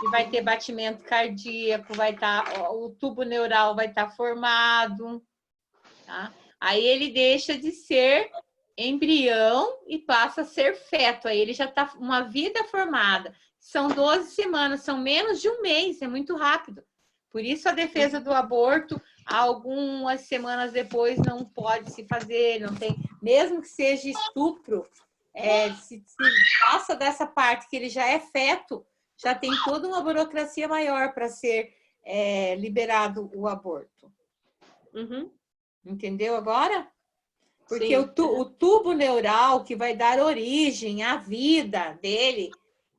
E vai ter batimento cardíaco, o tubo neural vai estar formado, tá? Aí ele deixa de ser embrião e passa a ser feto. Aí ele já está uma vida formada. São 12 semanas, são menos de um mês, é muito rápido. Por isso a defesa do aborto, algumas semanas depois não pode se fazer, não tem, mesmo que seja estupro, se passa dessa parte que ele já é feto, já tem toda uma burocracia maior para ser liberado o aborto. Uhum. Entendeu agora? Porque Sim. o tubo neural que vai dar origem à vida dele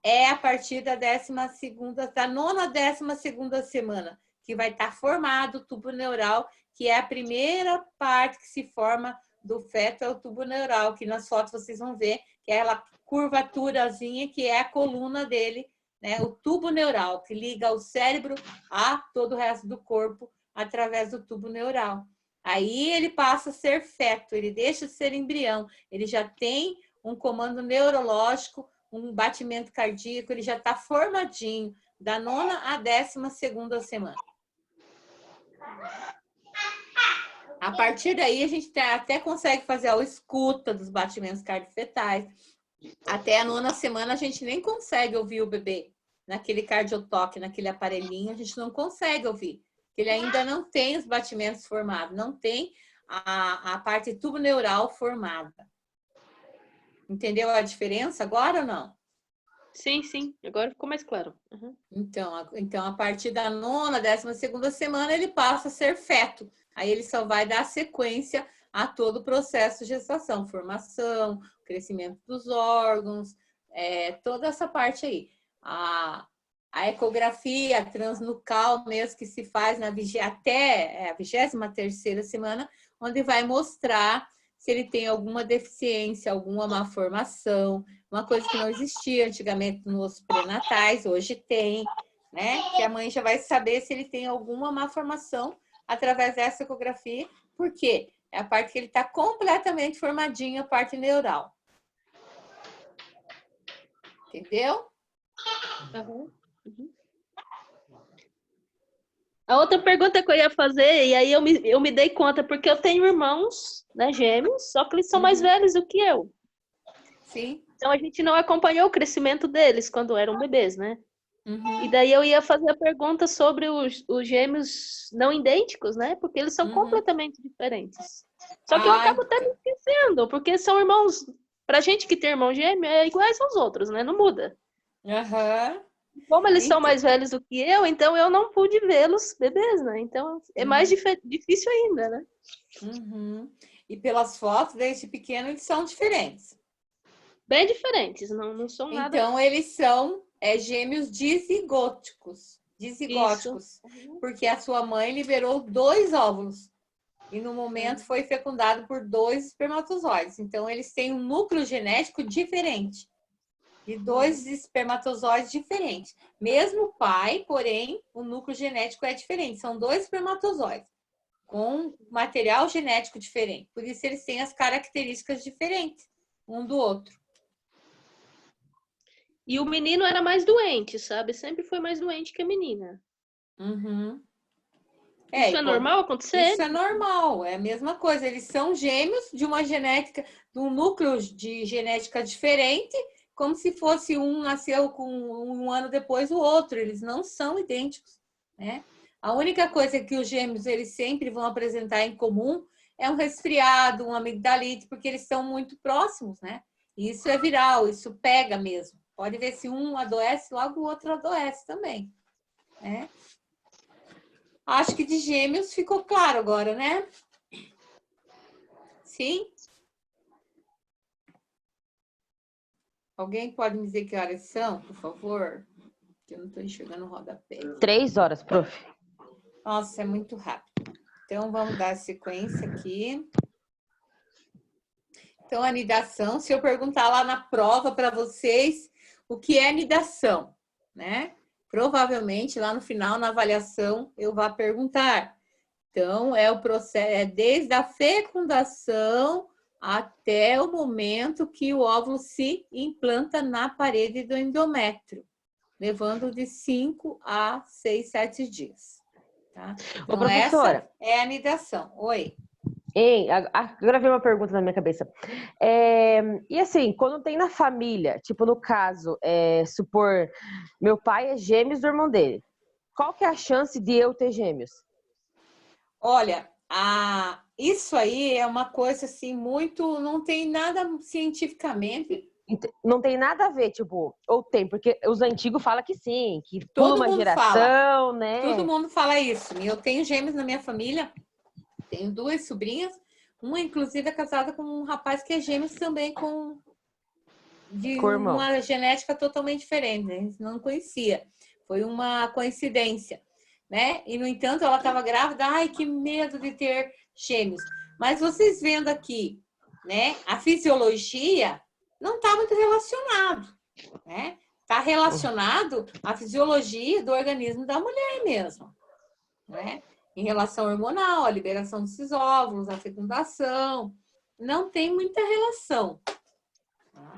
é a partir da 12ª, da 12ª semana, que vai estar formado o tubo neural, que é a primeira parte que se forma do feto, é o tubo neural, que nas fotos vocês vão ver, que é aquela curvaturazinha que é a coluna dele, né? O tubo neural, que liga o cérebro a todo o resto do corpo através do tubo neural. Aí ele passa a ser feto, ele deixa de ser embrião, ele já tem um comando neurológico, um batimento cardíaco, ele já está formadinho, da 9ª à 12ª semana. A partir daí, a gente até consegue fazer a escuta dos batimentos cardiofetais. Até a 9ª semana, a gente nem consegue ouvir o bebê. Naquele cardiotoque, naquele aparelhinho, a gente não consegue ouvir. Ele ainda não tem os batimentos formados, não tem a parte tubo neural formada. Entendeu a diferença agora ou não? Sim, sim. Agora ficou mais claro. Uhum. Então, a partir da 9ª, 12ª semana, ele passa a ser feto. Aí ele só vai dar sequência a todo o processo de gestação, formação, crescimento dos órgãos, toda essa parte aí. A ecografia transnucal mesmo que se faz até a 23ª semana, onde vai mostrar se ele tem alguma deficiência, alguma malformação, uma coisa que não existia antigamente nos pré-natais, hoje tem, né? Que a mãe já vai saber se ele tem alguma malformação através dessa ecografia, porque é a parte que ele está completamente formadinho, a parte neural. Entendeu? Uhum. A outra pergunta que eu ia fazer, e aí eu me dei conta, porque eu tenho irmãos, né, gêmeos, só que eles são mais velhos do que eu. Sim. Então a gente não acompanhou o crescimento deles quando eram bebês, né? Uhum. E daí eu ia fazer a pergunta sobre os gêmeos não idênticos, né? Porque eles são completamente diferentes. Só que eu acabo até me esquecendo, porque são irmãos. Pra gente que tem irmão gêmeo, é iguais aos outros, né? Não muda. Uhum. Como eles são mais velhos do que eu, então eu não pude vê-los bebês, né? Então é mais difícil ainda, né? Uhum. E pelas fotos, desde pequeno, eles são diferentes. Bem diferentes, não são nada. Então, eles são gêmeos dizigóticos. Dizigóticos. Porque a sua mãe liberou 2 óvulos. E no momento foi fecundado por 2 espermatozoides. Então, eles têm um núcleo genético diferente. De 2 espermatozoides diferentes. Mesmo pai, porém, o núcleo genético é diferente. São 2 espermatozoides com material genético diferente. Por isso, eles têm as características diferentes um do outro. E o menino era mais doente, sabe? Sempre foi mais doente que a menina. Uhum. Isso é normal acontecer? Isso é normal, é a mesma coisa. Eles são gêmeos de uma genética, de um núcleo de genética diferente, como se fosse um nasceu com um ano depois o outro. Eles não são idênticos, né? A única coisa que os gêmeos eles sempre vão apresentar em comum é um resfriado, uma amigdalite, porque eles são muito próximos, né? E isso é viral, isso pega mesmo. Pode ver se um adoece, logo o outro adoece também, né? Acho que de gêmeos ficou claro agora, né? Sim? Alguém pode me dizer que horas são, por favor? Que eu não estou enxergando o rodapé. 3 horas, prof. Nossa, é muito rápido. Então, vamos dar sequência aqui. Então, a anidação, se eu perguntar lá na prova para vocês o que é anidação, né? Provavelmente lá no final, na avaliação, eu vou perguntar. Então, é o processo, desde a fecundação até o momento que o óvulo se implanta na parede do endométrio, levando de 5 a 6, 7 dias. Tá? Então, Ô, professora, essa é a anidação. Oi. Ei, agora veio uma pergunta na minha cabeça. E assim, quando tem na família, tipo no caso, supor, meu pai é gêmeos do irmão dele. Qual que é a chance de eu ter gêmeos? Olha, isso aí é uma coisa assim muito, não tem nada cientificamente. Não tem nada a ver, tipo, ou tem, porque os antigos falam que sim, que pula Todo uma mundo geração, fala. né? Todo mundo fala isso. E eu tenho gêmeos na minha família, tenho 2 sobrinhas, uma inclusive é casada com um rapaz que é gêmeos também de uma genética totalmente diferente, né? A gente não conhecia. Foi uma coincidência, né? E, no entanto, ela estava grávida. Ai, que medo de ter gêmeos. Mas vocês vendo aqui, né? A fisiologia não está muito relacionado, né? Está relacionado à fisiologia do organismo da mulher mesmo, né? Em relação hormonal, a liberação desses óvulos, a fecundação, não tem muita relação. Tá?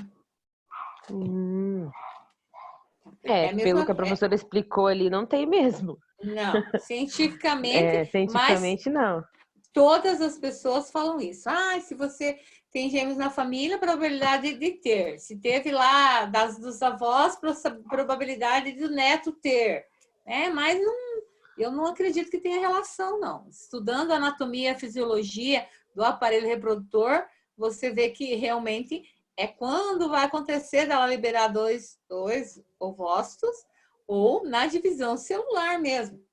Pelo que a professora explicou ali, não tem mesmo. Não, cientificamente, cientificamente não. Todas as pessoas falam isso. Se você tem gêmeos na família, probabilidade de ter. Se teve lá dos avós, probabilidade do neto ter. Mas eu não acredito que tenha relação, não. Estudando a anatomia e fisiologia do aparelho reprodutor, você vê que realmente é quando vai acontecer dela liberar dois ovócitos ou na divisão celular mesmo.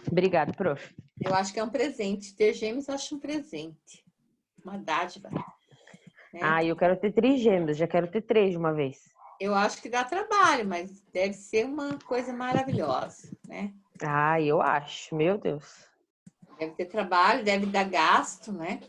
Obrigada, prof. Eu acho que é um presente. Ter gêmeos eu acho um presente. Uma dádiva. Né? Ah, eu quero ter 3 gêmeos, já quero ter 3 de uma vez. Eu acho que dá trabalho, mas deve ser uma coisa maravilhosa, né? Ah, eu acho, meu Deus. Deve ter trabalho, deve dar gasto, né?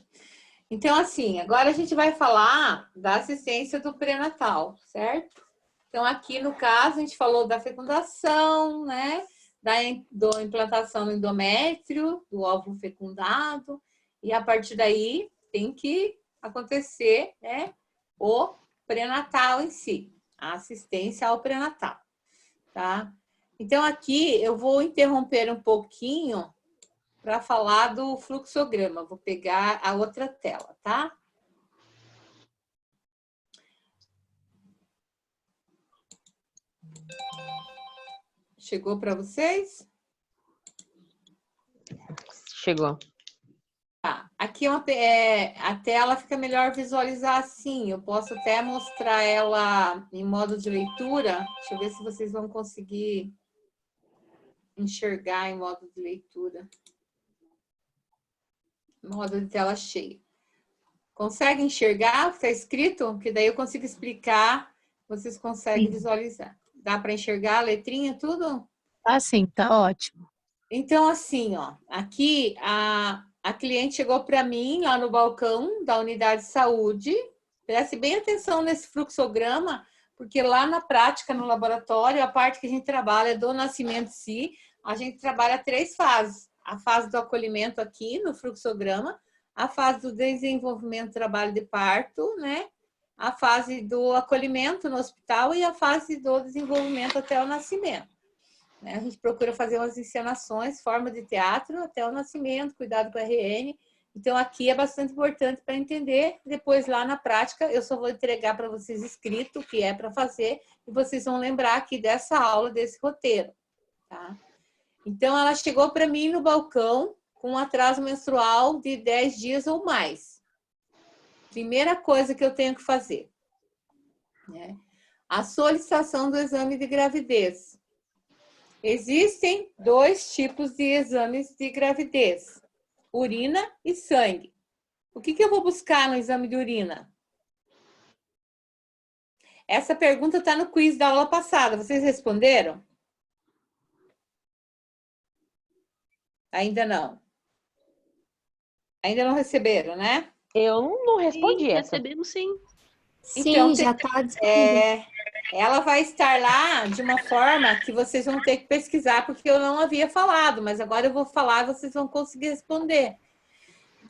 Então, assim, agora a gente vai falar da assistência do pré-natal, certo? Então, aqui no caso, a gente falou da fecundação, né? Da implantação no endométrio, do óvulo fecundado, e a partir daí tem que acontecer, né, o pré-natal em si, a assistência ao pré-natal, tá? Então, aqui eu vou interromper um pouquinho para falar do fluxograma. Vou pegar a outra tela, tá? Chegou para vocês? Chegou. Tá. Aqui a tela fica melhor visualizar assim. Eu posso até mostrar ela em modo de leitura. Deixa eu ver se vocês vão conseguir enxergar em modo de leitura. Modo de tela cheia. Consegue enxergar o que está escrito? Que daí eu consigo explicar, vocês conseguem visualizar. Dá para enxergar a letrinha, tudo? Ah, sim, tá ótimo. Então, assim, ó, aqui a cliente chegou para mim lá no balcão da unidade de saúde. Preste bem atenção nesse fluxograma, porque lá na prática, no laboratório, a parte que a gente trabalha é do nascimento em si, a gente trabalha 3 fases. A fase do acolhimento aqui no fluxograma, a fase do desenvolvimento do trabalho de parto, né? A fase do acolhimento no hospital e a fase do desenvolvimento até o nascimento. A gente procura fazer umas encenações, forma de teatro até o nascimento, cuidado com a RN. Então, aqui é bastante importante para entender. Depois, lá na prática, eu só vou entregar para vocês escrito o que é para fazer e vocês vão lembrar aqui dessa aula, desse roteiro, tá? Então, ela chegou para mim no balcão com um atraso menstrual de 10 dias ou mais. Primeira coisa que eu tenho que fazer, né? A solicitação do exame de gravidez. Existem 2 tipos de exames de gravidez, urina e sangue. O que eu vou buscar no exame de urina? Essa pergunta está no quiz da aula passada. Vocês responderam? Ainda não. Ainda não receberam, né? Eu não respondi Sim, essa. recebemos sim. Sim, Então, já está disponível. ela vai estar lá de uma forma que vocês vão ter que pesquisar, porque eu não havia falado, mas agora eu vou falar e vocês vão conseguir responder.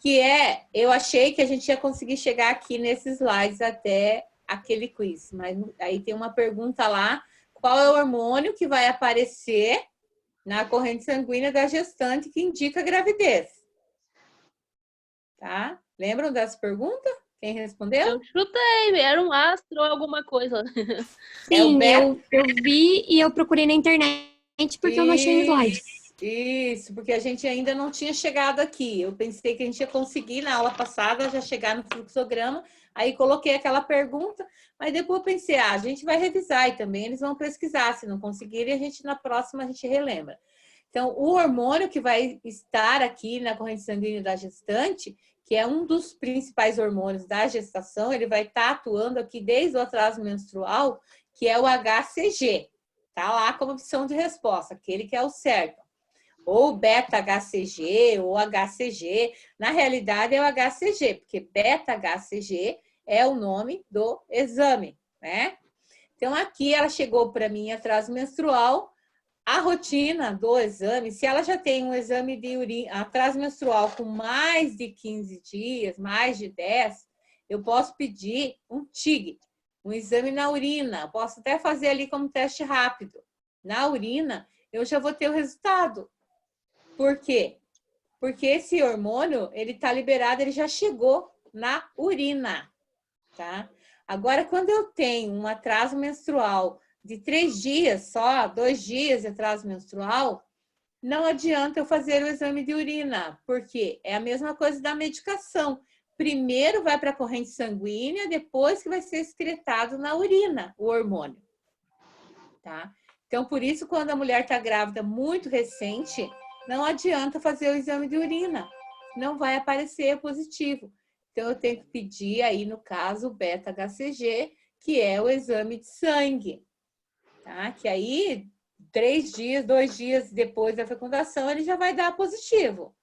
Que eu achei que a gente ia conseguir chegar aqui nesses slides até aquele quiz, mas aí tem uma pergunta lá, qual é o hormônio que vai aparecer na corrente sanguínea da gestante que indica a gravidez? Tá? Lembram dessa pergunta? Quem respondeu? Eu chutei, era um astro ou alguma coisa. Sim, eu vi e eu procurei na internet porque eu não achei slide. Isso, porque a gente ainda não tinha chegado aqui. Eu pensei que a gente ia conseguir na aula passada já chegar no fluxograma, aí coloquei aquela pergunta, mas depois eu pensei, a gente vai revisar e também eles vão pesquisar, se não conseguirem, na próxima a gente relembra. Então, o hormônio que vai estar aqui na corrente sanguínea da gestante, que é um dos principais hormônios da gestação, ele vai estar atuando aqui desde o atraso menstrual, que é o HCG. Tá lá como opção de resposta, aquele que é o certo. Ou beta-HCG, ou HCG. Na realidade, é o HCG, porque beta-HCG é o nome do exame, né? Então, aqui ela chegou para mim atraso menstrual. A rotina do exame, se ela já tem um exame de urina, atraso menstrual com mais de 15 dias, mais de 10, eu posso pedir um TIG, um exame na urina. Posso até fazer ali como teste rápido. Na urina, eu já vou ter o resultado. Por quê? Porque esse hormônio, ele está liberado, ele já chegou na urina, tá? Agora, quando eu tenho um atraso menstrual de 3 dias só, 2 dias de atraso menstrual, não adianta eu fazer o exame de urina, porque é a mesma coisa da medicação. Primeiro vai para a corrente sanguínea, depois que vai ser excretado na urina o hormônio, tá? Então, por isso, quando a mulher está grávida muito recente, não adianta fazer o exame de urina, não vai aparecer positivo. Então, eu tenho que pedir aí, no caso, o beta-HCG, que é o exame de sangue, tá? Que aí, 3 dias, 2 dias depois da fecundação, ele já vai dar positivo.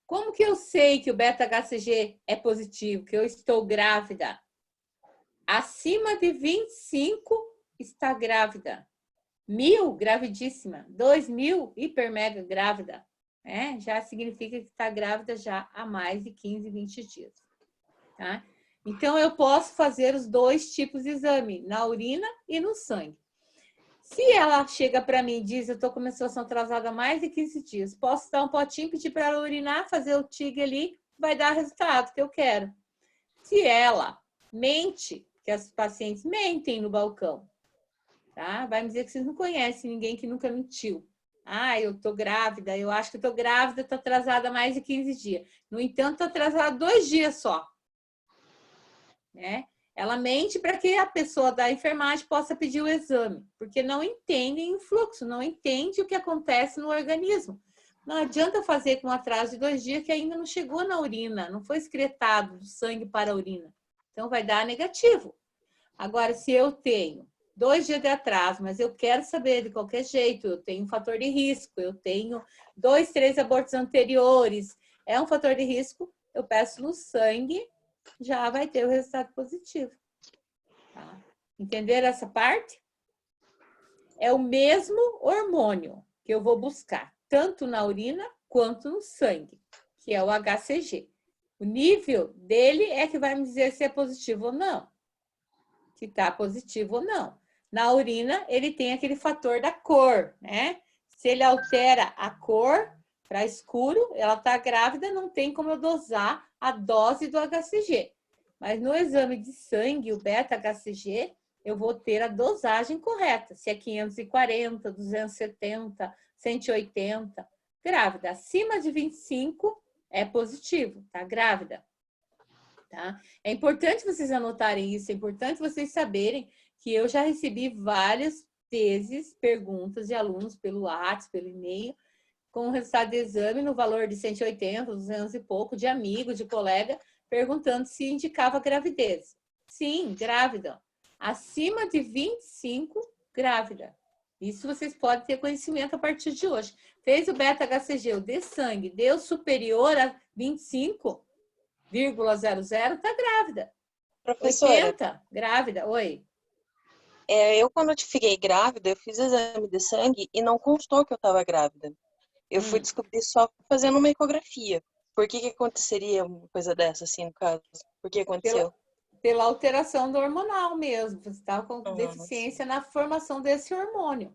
Como que eu sei que o beta-HCG é positivo, que eu estou grávida? Acima de 25 está grávida. 1000, gravidíssima. 2000, hiper mega grávida. Já significa que está grávida já há mais de 15, 20 dias. Tá? Então, eu posso fazer os 2 tipos de exame, na urina e no sangue. Se ela chega para mim e diz, eu estou com menstruação atrasada há mais de 15 dias, posso dar um potinho, pedir para ela urinar, fazer o TIG ali, vai dar o resultado que eu quero. Se ela mente, que as pacientes mentem no balcão, tá? Vai me dizer que vocês não conhecem ninguém que nunca mentiu. Ah, eu tô grávida, eu acho que eu tô grávida, tô atrasada há mais de 15 dias. No entanto, tô atrasada 2 dias só. Né? Ela mente para que a pessoa da enfermagem possa pedir o exame, porque não entendem o fluxo, não entende o que acontece no organismo. Não adianta fazer com atraso de 2 dias que ainda não chegou na urina, não foi excretado do sangue para a urina. Então, vai dar negativo. Agora, se eu tenho 2 dias de atraso, mas eu quero saber de qualquer jeito, eu tenho um fator de risco, eu tenho 2, 3 abortos anteriores, é um fator de risco, eu peço no sangue, já vai ter o resultado positivo. Tá? Entenderam essa parte? É o mesmo hormônio que eu vou buscar, tanto na urina quanto no sangue, que é o HCG. O nível dele é que vai me dizer se é positivo ou não. Se está positivo ou não. Na urina, ele tem aquele fator da cor, né? Se ele altera a cor para escuro, ela está grávida, não tem como eu dosar a dose do HCG. Mas no exame de sangue, o beta-HCG, eu vou ter a dosagem correta. Se é 540, 270, 180. Grávida, acima de 25 é positivo, tá grávida. Tá? É importante vocês anotarem isso, é importante vocês saberem que eu já recebi várias vezes perguntas de alunos pelo WhatsApp, pelo e-mail, com o resultado de exame no valor de 180, 200 e pouco, de amigo, de colega, perguntando se indicava gravidez. Sim, grávida. Acima de 25, grávida. Isso vocês podem ter conhecimento a partir de hoje. Fez o beta-HCG, o de sangue, deu superior a 25,00, tá grávida. Professora, 80, grávida. Oi. eu quando eu fiquei grávida, eu fiz exame de sangue e não constou que eu estava grávida. Eu fui descobrir só fazendo uma ecografia. Por que aconteceria uma coisa dessa, assim, no caso? Por que aconteceu? Pela alteração do hormonal mesmo. Você estava com deficiência na formação desse hormônio.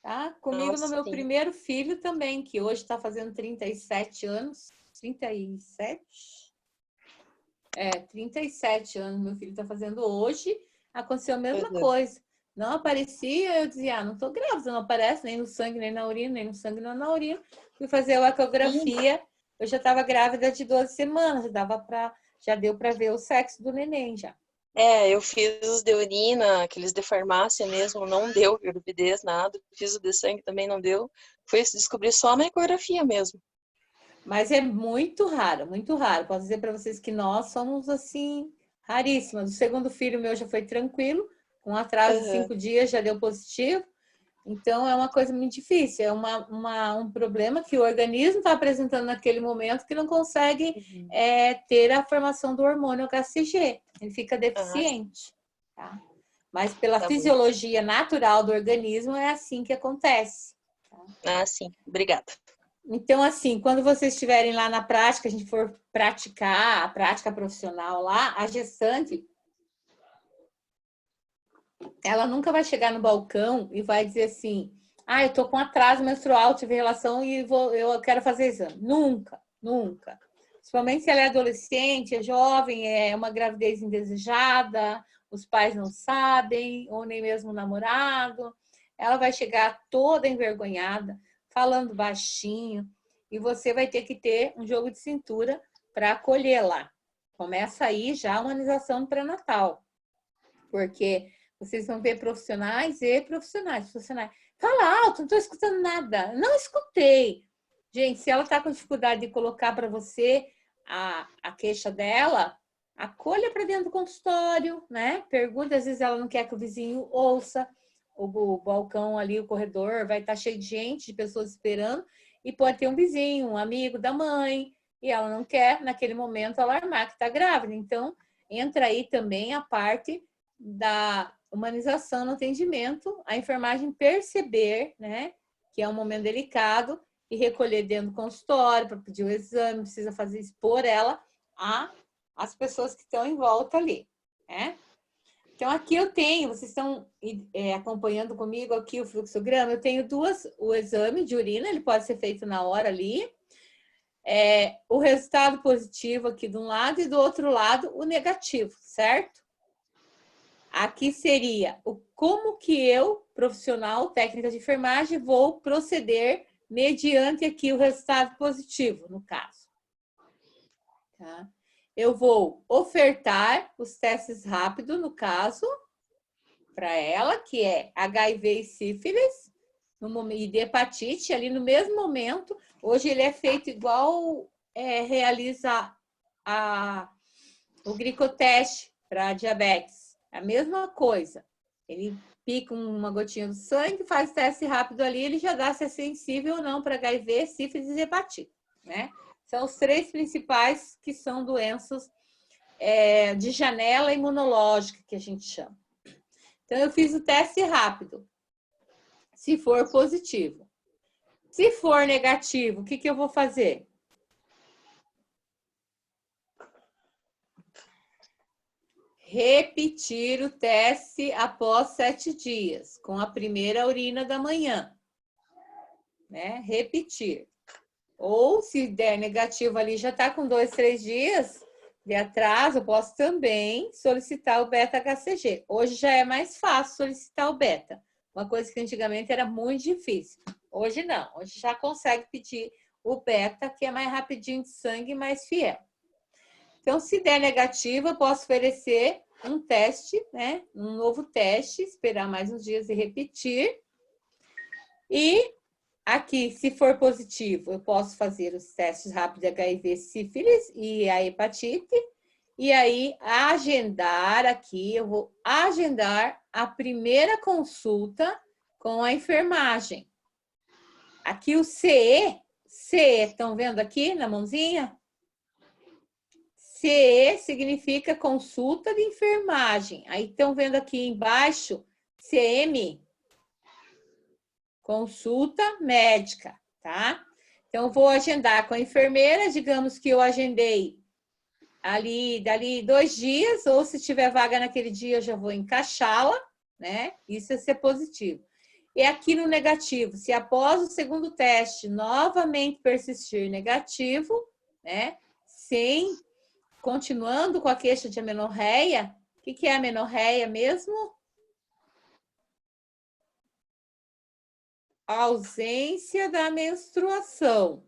Tá? Comigo no meu primeiro filho também, que hoje está fazendo 37 anos. 37? 37 anos meu filho está fazendo hoje. Aconteceu a mesma coisa. Não aparecia, eu dizia, não estou grávida, não aparece nem no sangue, nem na urina, nem no sangue, nem na urina. Fui fazer a ecografia, eu já estava grávida de 12 semanas, já deu para ver o sexo do neném já. Eu fiz os de urina, aqueles de farmácia mesmo, não deu gravidez, nada. Fiz o de sangue, também não deu. Fui descobrir só na ecografia mesmo. Mas é muito raro, muito raro. Posso dizer para vocês que nós somos, assim, raríssimas. O segundo filho meu já foi tranquilo, com atraso de 5 dias já deu positivo. Então, é uma coisa muito difícil. É um problema que o organismo está apresentando naquele momento que não consegue ter a formação do hormônio HCG. Ele fica deficiente. Tá? Mas pela fisiologia natural do organismo, é assim que acontece. Tá? Sim. Obrigada. Então, assim, quando vocês estiverem lá na prática, a gente for praticar a prática profissional lá, a gestante, ela nunca vai chegar no balcão e vai dizer assim, eu tô com atraso menstrual, tive relação e eu quero fazer exame. Nunca, nunca. Principalmente se ela é adolescente, é jovem, é uma gravidez indesejada, os pais não sabem, ou nem mesmo o namorado. Ela vai chegar toda envergonhada, falando baixinho, e você vai ter que ter um jogo de cintura para acolhê-la. Começa aí já a humanização do pré-natal, porque vocês vão ver profissionais e profissionais. fala alto, não estou escutando nada. Não escutei. Gente, se ela está com dificuldade de colocar para você a queixa dela, acolha para dentro do consultório, né? Pergunta, às vezes ela não quer que o vizinho ouça. O balcão ali, o corredor, vai estar cheio de gente, de pessoas esperando, e pode ter um vizinho, um amigo da mãe, e ela não quer, naquele momento, alarmar que está grávida. Então, entra aí também a parte da humanização no atendimento, a enfermagem perceber, né, que é um momento delicado, e recolher dentro do consultório para pedir o exame, precisa fazer expor ela às pessoas que estão em volta ali, né? Então, aqui eu tenho, vocês estão acompanhando comigo aqui o fluxograma, eu tenho o exame de urina, ele pode ser feito na hora ali, o resultado positivo aqui de um lado e do outro lado o negativo, certo? Aqui seria como que eu, profissional, técnica de enfermagem, vou proceder mediante aqui o resultado positivo, no caso. Tá? Eu vou ofertar os testes rápidos, no caso, para ela, que é HIV e sífilis, e de hepatite, ali no mesmo momento. Hoje ele é feito igual realiza o glicoteste para diabetes. A mesma coisa. Ele pica uma gotinha do sangue, faz teste rápido ali, ele já dá se é sensível ou não para HIV, sífilis e hepatite, né? São os 3 principais que são doenças de janela imunológica, que a gente chama. Então, eu fiz o teste rápido, se for positivo. Se for negativo, o que eu vou fazer? Repetir o teste após 7 dias, com a primeira urina da manhã. Né? Repetir. Ou, se der negativo ali, já está com 2, 3 dias de atraso, eu posso também solicitar o beta-HCG. Hoje já é mais fácil solicitar o beta. Uma coisa que antigamente era muito difícil. Hoje não. Hoje já consegue pedir o beta, que é mais rapidinho de sangue e mais fiel. Então, se der negativo, eu posso oferecer um teste, né? Um novo teste, esperar mais uns dias e repetir. E aqui, se for positivo, eu posso fazer os testes rápidos de HIV, sífilis e a hepatite. E aí, agendar aqui, eu vou agendar a primeira consulta com a enfermagem. Aqui o CE, estão vendo aqui na mãozinha? CE significa consulta de enfermagem. Aí estão vendo aqui embaixo, CM, consulta médica, tá? Então, vou agendar com a enfermeira, digamos que eu agendei dali 2 dias, ou se tiver vaga naquele dia, eu já vou encaixá-la, né? Isso é ser positivo. E aqui no negativo, se após o segundo teste novamente persistir negativo, né? Continuando com a queixa de amenorreia, o que é amenorreia mesmo? A ausência da menstruação,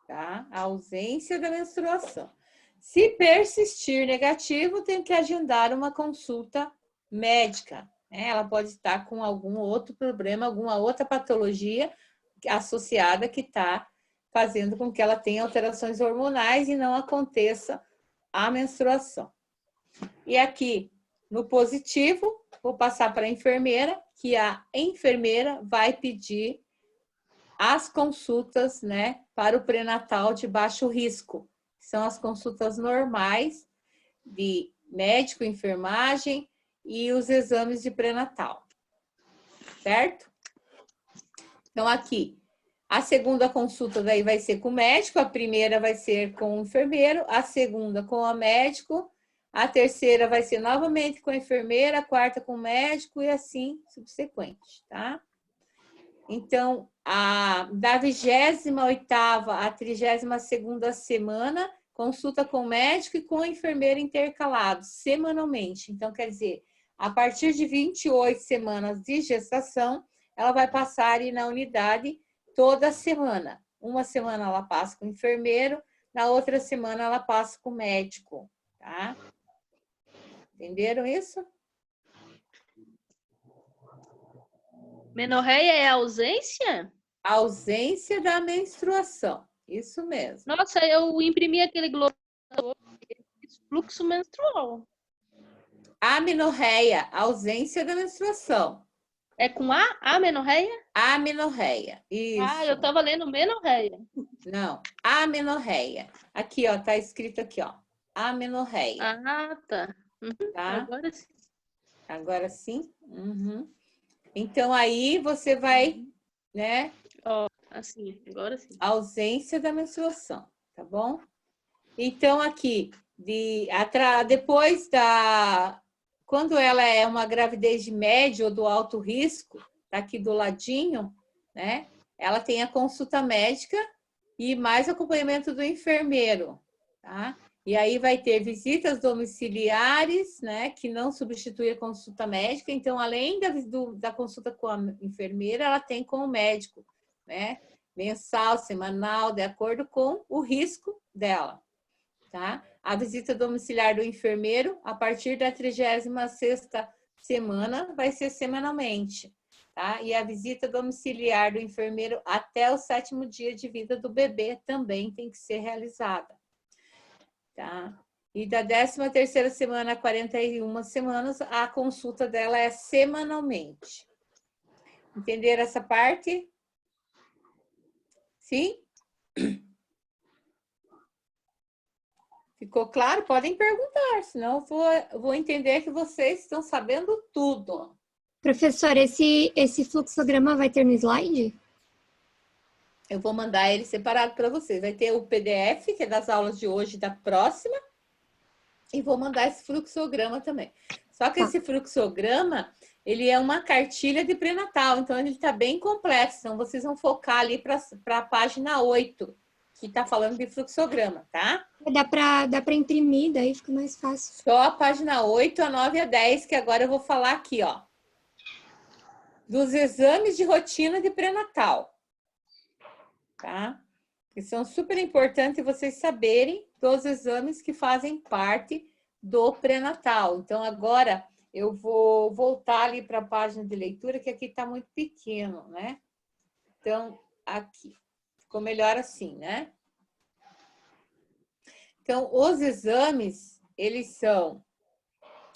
tá? A ausência da menstruação. Se persistir negativo, tem que agendar uma consulta médica, né? Ela pode estar com algum outro problema, alguma outra patologia associada que está fazendo com que ela tenha alterações hormonais e não aconteça a menstruação. E aqui, no positivo, vou passar para a enfermeira, que a enfermeira vai pedir as consultas, né, para o pré-natal de baixo risco. São as consultas normais de médico, enfermagem e os exames de pré-natal. Certo? Então, aqui, a segunda consulta daí vai ser com o médico, a primeira vai ser com o enfermeiro, a segunda com o médico, a terceira vai ser novamente com a enfermeira, a quarta com o médico e assim subsequente, tá? Então, da 28ª à 32ª semana, consulta com o médico e com a enfermeira intercalados, semanalmente. Então, quer dizer, a partir de 28 semanas de gestação, ela vai passar aí na unidade toda semana. Uma semana ela passa com o enfermeiro, na outra semana ela passa com o médico, tá? Entenderam isso? Menorreia é ausência? Ausência da menstruação. Isso mesmo. Nossa, eu imprimi aquele globo fluxo menstrual. Amenorreia, ausência da menstruação. É com A? Amenorreia? Amenorreia. Isso. Ah, eu tava lendo menorreia. Não, amenorreia. Aqui, ó, tá escrito aqui, ó. Amenorreia, Ah, tá. Uhum, tá? agora sim. Agora sim. Uhum. Então, aí você vai, né? Ó, assim, agora sim. Ausência da menstruação, tá bom? Então, aqui, depois da... Quando ela é uma gravidez de médio ou do alto risco, tá aqui do ladinho, né? Ela tem a consulta médica e mais acompanhamento do enfermeiro, tá? E aí vai ter visitas domiciliares, né? Que não substitui a consulta médica. Então, além da consulta com a enfermeira, ela tem com o médico, né? Mensal, semanal, de acordo com o risco dela. Tá? A visita domiciliar do enfermeiro, a partir da 36ª semana, vai ser semanalmente. Tá? E a visita domiciliar do enfermeiro até o 7º dia de vida do bebê também tem que ser realizada. Tá? E da 13ª semana a 41 semanas, a consulta dela é semanalmente. Entenderam essa parte? Sim? Ficou claro? Podem perguntar, senão eu vou entender que vocês estão sabendo tudo. Professor, esse fluxograma vai ter no slide? Eu vou mandar ele separado para vocês. Vai ter o PDF, que é das aulas de hoje e da próxima. E vou mandar esse fluxograma também. Só que esse fluxograma, ele é uma cartilha de pré-natal. Então, ele está bem complexo. Então, vocês vão focar ali para a página 8. Que está falando de fluxograma, tá? Dá para imprimir, daí fica mais fácil. Só a página 8, a 9 e a 10, que agora eu vou falar aqui, ó. Dos exames de rotina de pré-natal. Tá? Que são super importantes vocês saberem dos exames que fazem parte do pré-natal. Então, agora eu vou voltar ali para a página de leitura, que aqui está muito pequeno, né? Então, aqui. Ficou melhor assim, né? Então, os exames, eles são...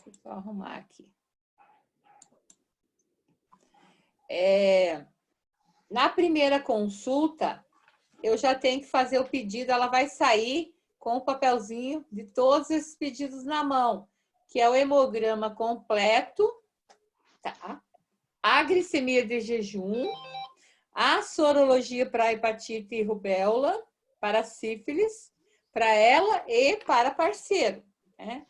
Deixa eu só arrumar aqui. Na primeira consulta, eu já tenho que fazer o pedido, ela vai sair com o papelzinho de todos esses pedidos na mão, que é o hemograma completo, tá? A glicemia de jejum, a sorologia para hepatite e rubéola, para sífilis, para ela e para parceiro, né?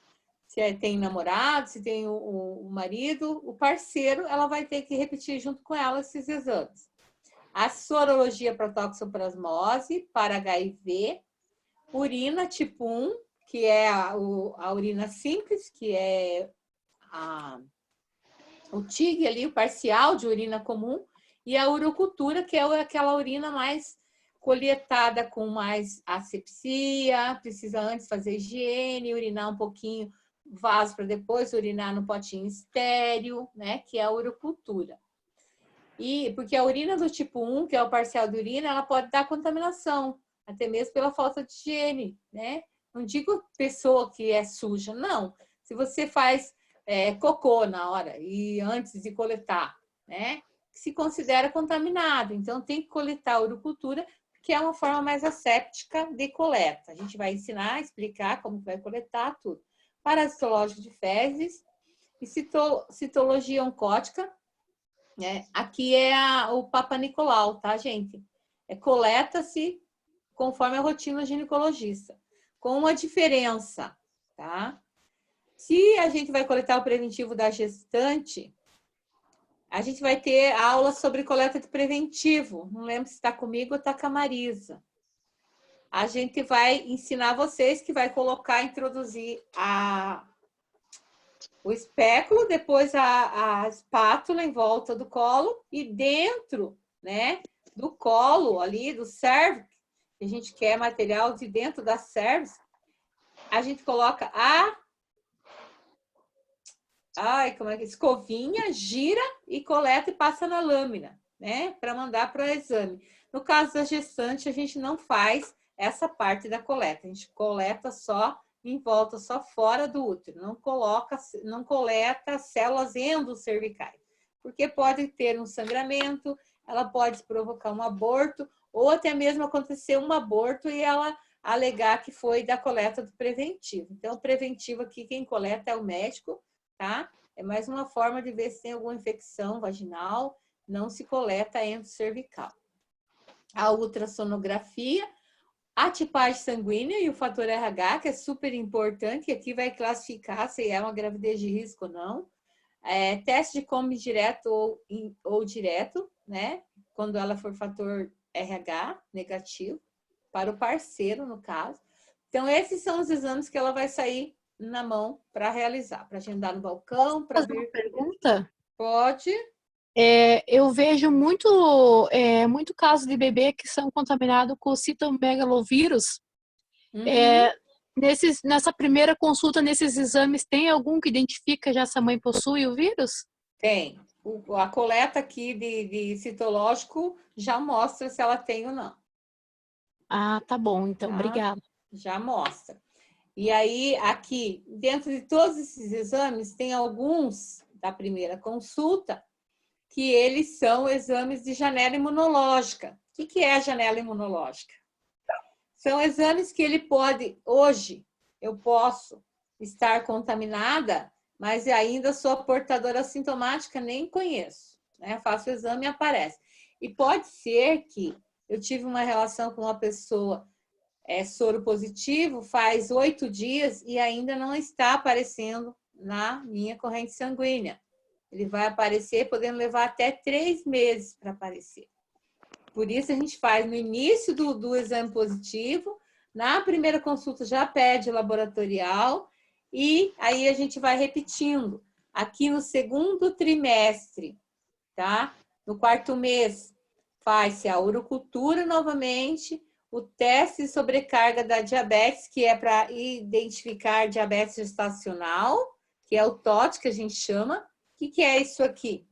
Se tem namorado, se tem o marido, o parceiro, ela vai ter que repetir junto com ela esses exames. A sorologia para toxoplasmose, para HIV, urina tipo 1, que é a urina simples, que é o TIG ali, o parcial de urina comum, e a urocultura, que é aquela urina mais coletada com mais asepsia, precisa antes fazer higiene, urinar um pouquinho vaso para depois urinar no potinho estéril, né, que é a urocultura. E porque a urina do tipo 1, que é o parcial de urina, ela pode dar contaminação, até mesmo pela falta de higiene, né? Não digo pessoa que é suja, não. Se você faz cocô na hora e antes de coletar, né? Se considera contaminado. Então, tem que coletar a urocultura, que é uma forma mais asséptica de coleta. A gente vai ensinar, explicar como vai coletar tudo. Parasitológico de fezes e citologia oncótica. Aqui é o Papa Nicolau, tá, gente? Coleta-se conforme a rotina ginecologista. Com uma diferença, tá? Se a gente vai coletar o preventivo da gestante, a gente vai ter aula sobre coleta de preventivo. Não lembro se está comigo ou está com a Marisa. A gente vai ensinar vocês que vai colocar, introduzir o espéculo, depois a espátula em volta do colo e dentro, né, do colo ali, do cervix, que a gente quer material de dentro da cervix, a gente coloca como é que escovinha, gira e coleta e passa na lâmina, né? Para mandar para o exame. No caso da gestante, a gente não faz essa parte da coleta. A gente coleta só em volta, só fora do útero. Não coleta células endocervicais. Porque pode ter um sangramento, ela pode provocar um aborto, ou até mesmo acontecer um aborto e ela alegar que foi da coleta do preventivo. Então, o preventivo aqui, quem coleta é o médico, tá? É mais uma forma de ver se tem alguma infecção vaginal, não se coleta endocervical. A ultrassonografia, a tipagem sanguínea e o fator RH, que é super importante, que aqui vai classificar se é uma gravidez de risco ou não. Teste de come direto ou direto, né? Quando ela for fator RH negativo, para o parceiro, no caso. Então, esses são os exames que ela vai sair na mão para realizar, para agendar no balcão, para Fazer uma vir. pergunta? Pode. Eu vejo muito caso de bebê que são contaminados com o citomegalovírus. Nessa primeira consulta, nesses exames, tem algum que identifica já se a mãe possui o vírus? Tem. A coleta aqui de citológico já mostra se ela tem ou não. Ah, tá bom, então, Tá? obrigada. Já mostra. E aí, aqui, dentro de todos esses exames, tem alguns da primeira consulta que eles são exames de janela imunológica. O que é a janela imunológica? São exames que ele pode, hoje, eu posso estar contaminada, mas ainda sou portadora assintomática, nem conheço. Né? Faço o exame e aparece. E pode ser que eu tive uma relação com uma pessoa soro positivo faz 8 dias e ainda não está aparecendo na minha corrente sanguínea. Ele vai aparecer, podendo levar até 3 meses para aparecer. Por isso, a gente faz no início do exame positivo, na primeira consulta já pede laboratorial, e aí a gente vai repetindo. Aqui no segundo trimestre, tá? No 4º mês, faz-se a urocultura novamente, o teste de sobrecarga da diabetes, que é para identificar diabetes gestacional, que é o TOT, que a gente chama. O que é isso aqui?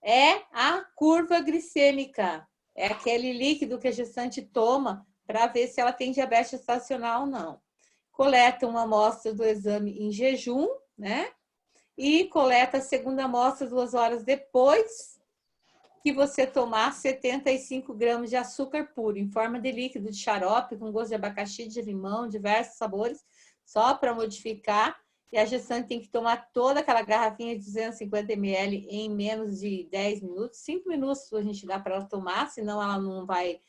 É a curva glicêmica. É aquele líquido que a gestante toma para ver se ela tem diabetes gestacional ou não. Coleta uma amostra do exame em jejum, né? E coleta a segunda amostra 2 horas depois que você tomar 75 gramas de açúcar puro, em forma de líquido de xarope, com gosto de abacaxi, de limão, diversos sabores, só para modificar. E a gestante tem que tomar toda aquela garrafinha de 250 ml em menos de 10 minutos. 5 minutos a gente dá para ela tomar, senão ela não vai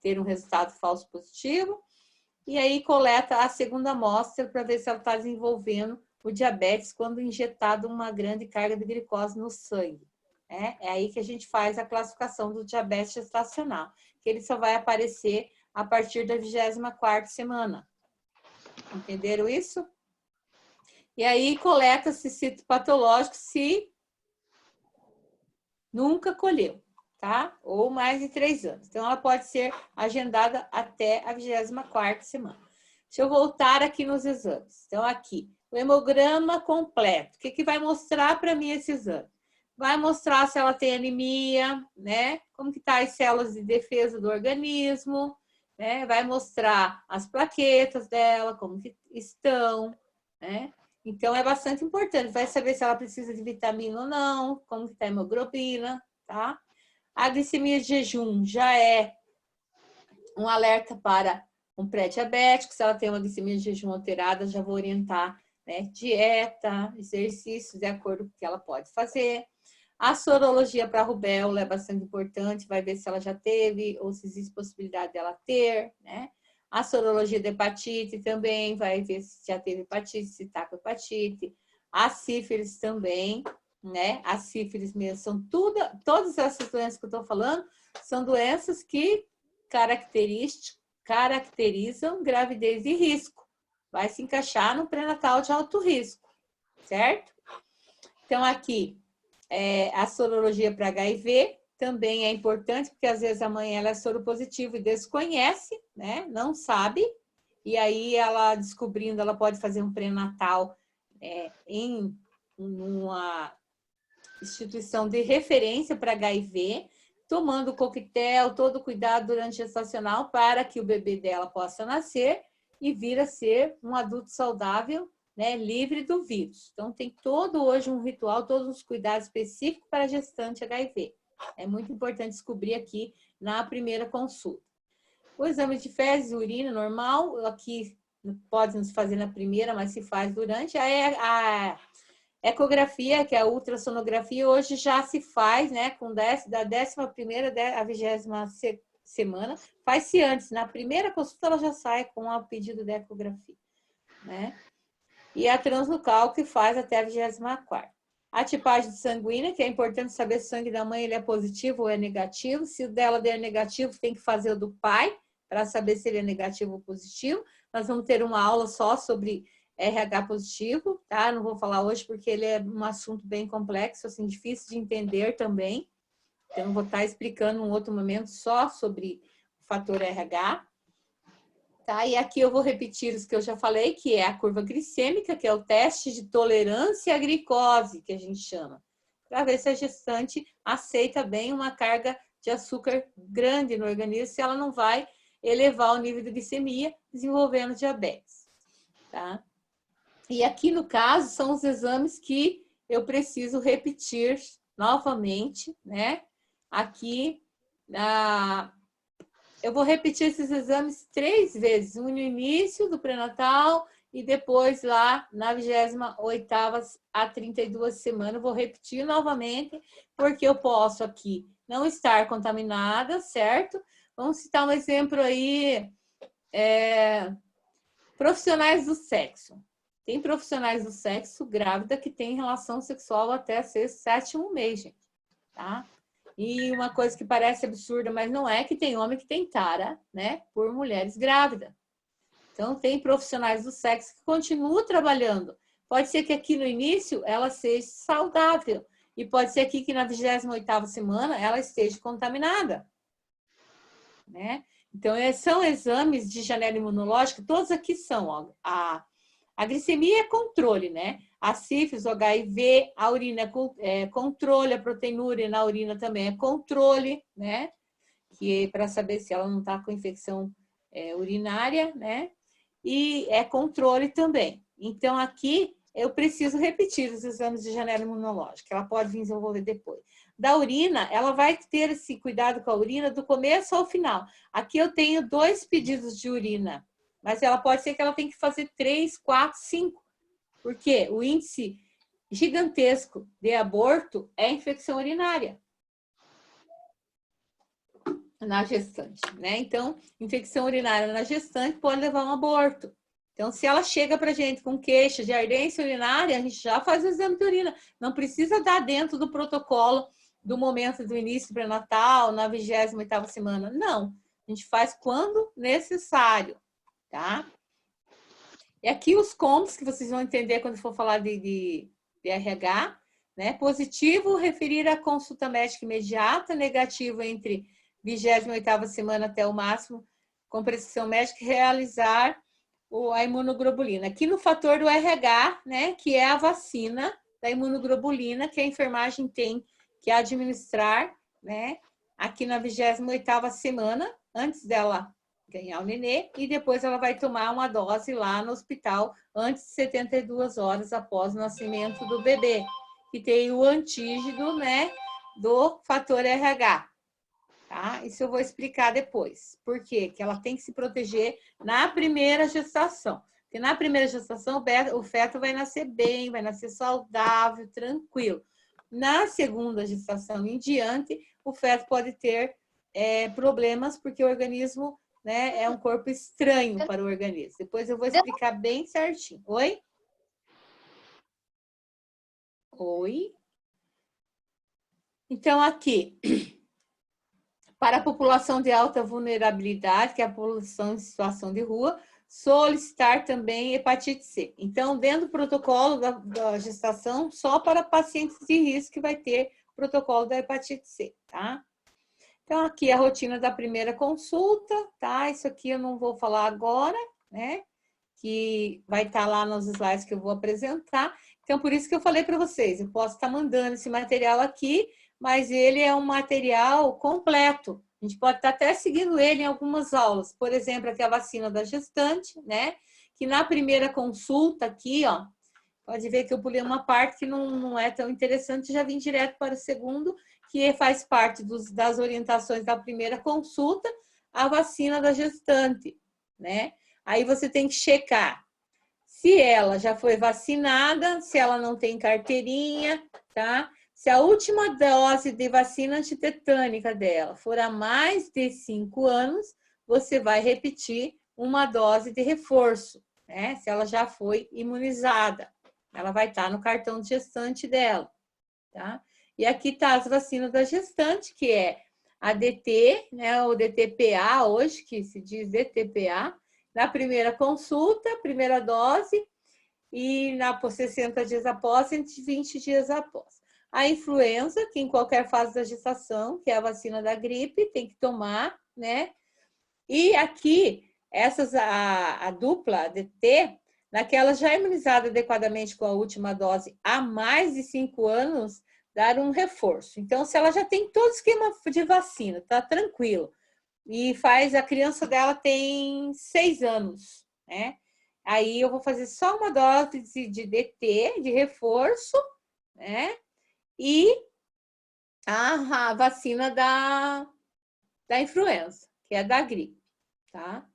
ter um resultado falso positivo. E aí coleta a segunda amostra para ver se ela está desenvolvendo o diabetes quando injetado uma grande carga de glicose no sangue. É aí que a gente faz a classificação do diabetes gestacional, que ele só vai aparecer a partir da 24ª semana. Entenderam isso? E aí coleta-se citopatológico se nunca colheu, tá? Ou mais de 3 anos. Então, ela pode ser agendada até a 24ª semana. Deixa eu voltar aqui nos exames. Então, aqui, o hemograma completo. O que vai mostrar para mim esse exame? Vai mostrar se ela tem anemia, né? Como que tá as células de defesa do organismo, né? Vai mostrar as plaquetas dela, como que estão, né? Então, é bastante importante. Vai saber se ela precisa de vitamina ou não, como que tá a hemoglobina, tá? A glicemia de jejum já é um alerta para um pré-diabético. Se ela tem uma glicemia de jejum alterada, já vou orientar, né, dieta, exercícios, de acordo com o que ela pode fazer. A sorologia para rubéola é bastante importante, vai ver se ela já teve ou se existe possibilidade dela ter, né? A sorologia de hepatite também, vai ver se já teve hepatite, se está com hepatite. A sífilis também, né? A sífilis mesmo, são todas essas doenças que eu estou falando, são doenças que caracterizam gravidez de risco. Vai se encaixar no pré-natal de alto risco, certo? Então, aqui, a sorologia para HIV também é importante, porque às vezes a mãe ela é soropositiva e desconhece, né? Não sabe, e aí ela descobrindo, ela pode fazer um pré-natal em numa instituição de referência para HIV, tomando o coquetel, todo o cuidado durante a gestacional para que o bebê dela possa nascer e vir a ser um adulto saudável, né, livre do vírus. Então, tem todo hoje um ritual, todos os cuidados específicos para a gestante HIV. É muito importante descobrir aqui na primeira consulta. O exame de fezes e urina normal, aqui pode nos fazer na primeira, mas se faz durante. A ecografia, que é a ultrassonografia, hoje já se faz, né, da 11ª à 20ª semana. Faz-se antes, na primeira consulta ela já sai com o pedido de ecografia, né? E a translocal, que faz até a 24ª. A tipagem sanguínea, que é importante saber se o sangue da mãe ele é positivo ou é negativo. Se o dela der negativo, tem que fazer o do pai, para saber se ele é negativo ou positivo. Nós vamos ter uma aula só sobre RH positivo, tá? Não vou falar hoje porque ele é um assunto bem complexo, assim, difícil de entender também. Então, vou estar explicando em um outro momento só sobre o fator RH. Tá? E aqui eu vou repetir os que eu já falei, que é a curva glicêmica, que é o teste de tolerância à glicose, que a gente chama, para ver se a gestante aceita bem uma carga de açúcar grande no organismo, se ela não vai elevar o nível de glicemia, desenvolvendo diabetes. Tá? E aqui, no caso, são os exames que eu preciso repetir novamente, né? Aqui, eu vou repetir esses exames 3 vezes, um no início do pré-natal e depois lá na 28ª a 32 semanas, eu vou repetir novamente, porque eu posso aqui não estar contaminada, certo? Vamos citar um exemplo aí, profissionais do sexo. Tem profissionais do sexo grávida que tem relação sexual até 7º mês, gente, tá? E uma coisa que parece absurda, mas não é, que tem homem que tem tara, né, por mulheres grávidas. Então, tem profissionais do sexo que continuam trabalhando. Pode ser que aqui no início ela seja saudável. E pode ser aqui que na 28ª semana ela esteja contaminada, né? Então, são exames de janela imunológica, todos aqui são, ó, a glicemia é controle, né? A sífilis, o HIV, a urina é controle, a proteinúria na urina também é controle, né? Que para saber se ela não está com infecção urinária, né? E é controle também. Então, aqui eu preciso repetir os exames de janela imunológica, ela pode vir desenvolver depois. Da urina, ela vai ter esse cuidado com a urina do começo ao final. Aqui eu tenho 2 pedidos de urina, mas ela pode ser que ela tenha que fazer 3, 4, 5. Porque o índice gigantesco de aborto é infecção urinária na gestante, né? Então, infecção urinária na gestante pode levar a um aborto. Então, se ela chega para a gente com queixa de ardência urinária, a gente já faz o exame de urina. Não precisa dar dentro do protocolo do momento do início do pré-natal, na 28ª semana. Não, a gente faz quando necessário, tá? E aqui os combos que vocês vão entender quando for falar de RH, né? Positivo, referir a consulta médica imediata. Negativo, entre 28ª semana até o máximo, com prescrição médica, realizar a imunoglobulina. Aqui no fator do RH, né? Que é a vacina da imunoglobulina, que a enfermagem tem que administrar, né? Aqui na 28ª semana, antes dela ganhar o nenê, e depois ela vai tomar uma dose lá no hospital antes de 72 horas após o nascimento do bebê, que tem o antígeno, né, do fator RH, tá? Isso eu vou explicar depois. Por quê? Que ela tem que se proteger na primeira gestação. Porque na primeira gestação o feto vai nascer bem, vai nascer saudável, tranquilo. Na segunda gestação em diante, o feto pode ter problemas, porque o organismo, né, é um corpo estranho para o organismo. Depois eu vou explicar bem certinho. Oi? Oi? Então, aqui, para a população de alta vulnerabilidade, que é a população em situação de rua, solicitar também hepatite C. Então, dentro do protocolo da gestação, só para pacientes de risco que vai ter protocolo da hepatite C, tá? Então, aqui a rotina da primeira consulta, tá? Isso aqui eu não vou falar agora, né? Que vai estar lá nos slides que eu vou apresentar. Então, por isso que eu falei para vocês, eu posso estar mandando esse material aqui, mas ele é um material completo. A gente pode estar até seguindo ele em algumas aulas. Por exemplo, aqui a vacina da gestante, né? Que na primeira consulta aqui, ó, pode ver que eu pulei uma parte que não é tão interessante, já vim direto para o segundo, que faz parte das orientações da primeira consulta, a vacina da gestante, né? Aí você tem que checar se ela já foi vacinada, se ela não tem carteirinha, tá? Se a última dose de vacina antitetânica dela for há mais de 5 anos, você vai repetir uma dose de reforço, né? Se ela já foi imunizada, ela vai estar no cartão de gestante dela, tá? E aqui tá as vacinas da gestante, que é a DT, né? O DTPA hoje, que se diz DTPA, na primeira consulta, primeira dose, e por 60 dias após, 120 dias após. A influenza, que em qualquer fase da gestação, que é a vacina da gripe, tem que tomar, né? E aqui, a dupla, a DT, naquela já imunizada adequadamente com a última dose há mais de 5 anos, dar um reforço. Então, se ela já tem todo o esquema de vacina, tá tranquilo. E a criança dela tem 6 anos, né? Aí eu vou fazer só uma dose de DT, de reforço, né? E a vacina da influenza, que é da gripe, tá?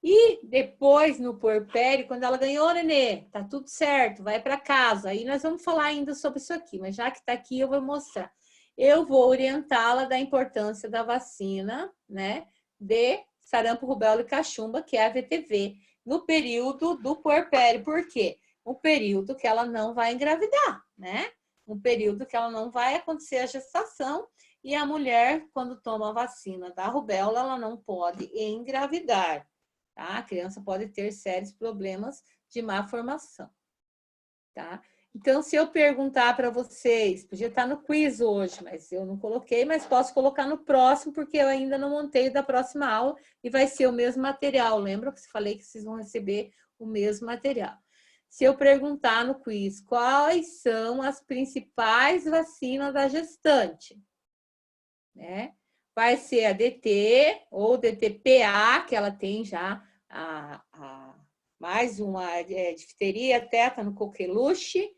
E depois, no puerpério, quando ela ganhou, Nenê, tá tudo certo, vai para casa. Aí nós vamos falar ainda sobre isso aqui, mas já que tá aqui, eu vou mostrar. Eu vou orientá-la da importância da vacina, né, de sarampo, rubéola e cachumba, que é a VTV, no período do puerpério. Por quê? Um período que ela não vai engravidar, né? Um período que ela não vai acontecer a gestação, e a mulher, quando toma a vacina da rubéola, ela não pode engravidar, tá? A criança pode ter sérios problemas de má formação, tá? Então, se eu perguntar para vocês, podia estar no quiz hoje, mas eu não coloquei, mas posso colocar no próximo, porque eu ainda não montei da próxima aula e vai ser o mesmo material. Lembra que eu falei que vocês vão receber o mesmo material? Se eu perguntar no quiz quais são as principais vacinas da gestante, né? Vai ser a DT ou DTPA, que ela tem já mais uma difteria, tétano, coqueluche,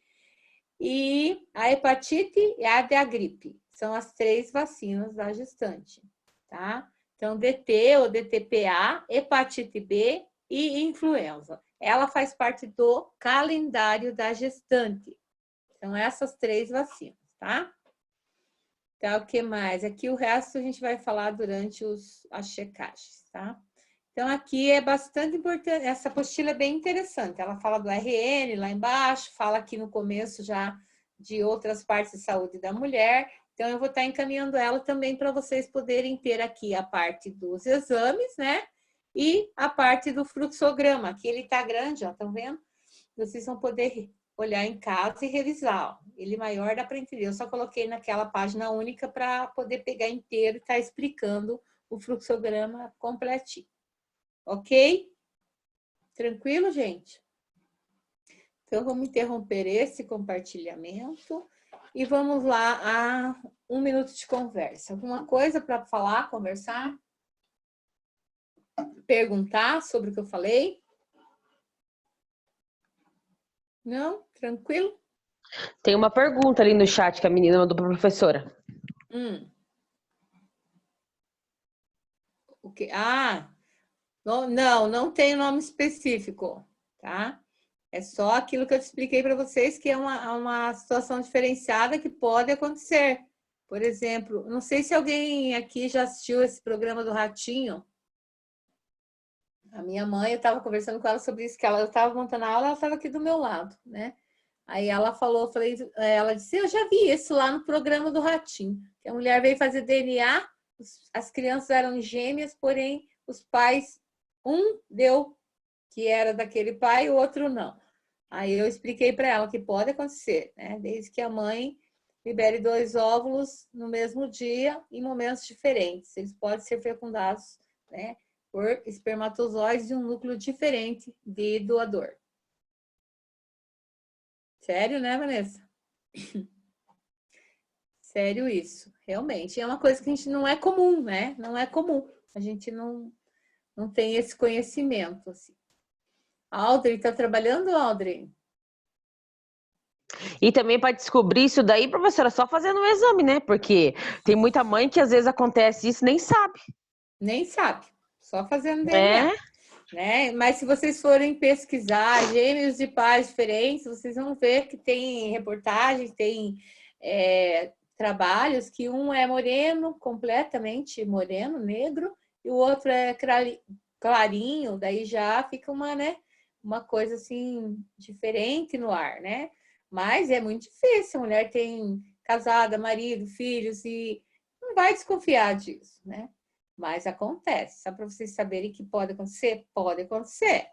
e a hepatite e a da gripe. São as 3 vacinas da gestante, tá? Então, DT ou DTPA, hepatite B e influenza. Ela faz parte do calendário da gestante. Então, essas 3 vacinas, tá? Então, o que mais? Aqui o resto a gente vai falar durante as checagens, tá? Então, aqui é bastante importante, essa apostila é bem interessante. Ela fala do RN lá embaixo, fala aqui no começo já de outras partes de saúde da mulher. Então, eu vou estar encaminhando ela também para vocês poderem ter aqui a parte dos exames, né? E a parte do fluxograma. Aqui ele está grande, ó, estão vendo? Vocês vão poder olhar em casa e revisar. Ó. Ele maior dá para entender. Eu só coloquei naquela página única para poder pegar inteiro e estar explicando o fluxograma completinho. Ok? Tranquilo, gente? Então, vamos interromper esse compartilhamento e vamos lá a 1 minuto de conversa. Alguma coisa para falar, conversar? Perguntar sobre o que eu falei? Não? Tranquilo? Tem uma pergunta ali no chat que a menina mandou para a professora. O quê? Ah, não tem nome específico, tá? É só aquilo que eu te expliquei para vocês, que é uma situação diferenciada que pode acontecer. Por exemplo, não sei se alguém aqui já assistiu esse programa do Ratinho. A minha mãe, eu estava conversando com ela sobre isso, que eu estava montando a aula, ela estava aqui do meu lado, né? Aí ela falou, ela disse, eu já vi isso lá no programa do Ratinho, que a mulher veio fazer DNA, as crianças eram gêmeas, porém os pais, um deu que era daquele pai, o outro não. Aí eu expliquei para ela que pode acontecer, né? Desde que a mãe libere 2 óvulos no mesmo dia, em momentos diferentes. Eles podem ser fecundados, né, por espermatozoides de um núcleo diferente de doador. Sério, né, Vanessa? Sério isso, realmente. É uma coisa que a gente não é comum, né? Não é comum. A gente não tem esse conhecimento, assim. Audrey, tá trabalhando, Audrey? E também para descobrir isso daí, professora, só fazendo um exame, né? Porque tem muita mãe que às vezes acontece isso e nem sabe. Nem sabe, só fazendo DNA. Né? Mas se vocês forem pesquisar gêmeos de pais diferentes, vocês vão ver que tem reportagens, tem trabalhos que um é moreno, completamente moreno, negro, e o outro é clarinho, daí já fica uma coisa assim diferente no ar, né? Mas é muito difícil, a mulher tem casada, marido, filhos, e não vai desconfiar disso, né? Mas acontece. Só para vocês saberem que pode acontecer? Pode acontecer.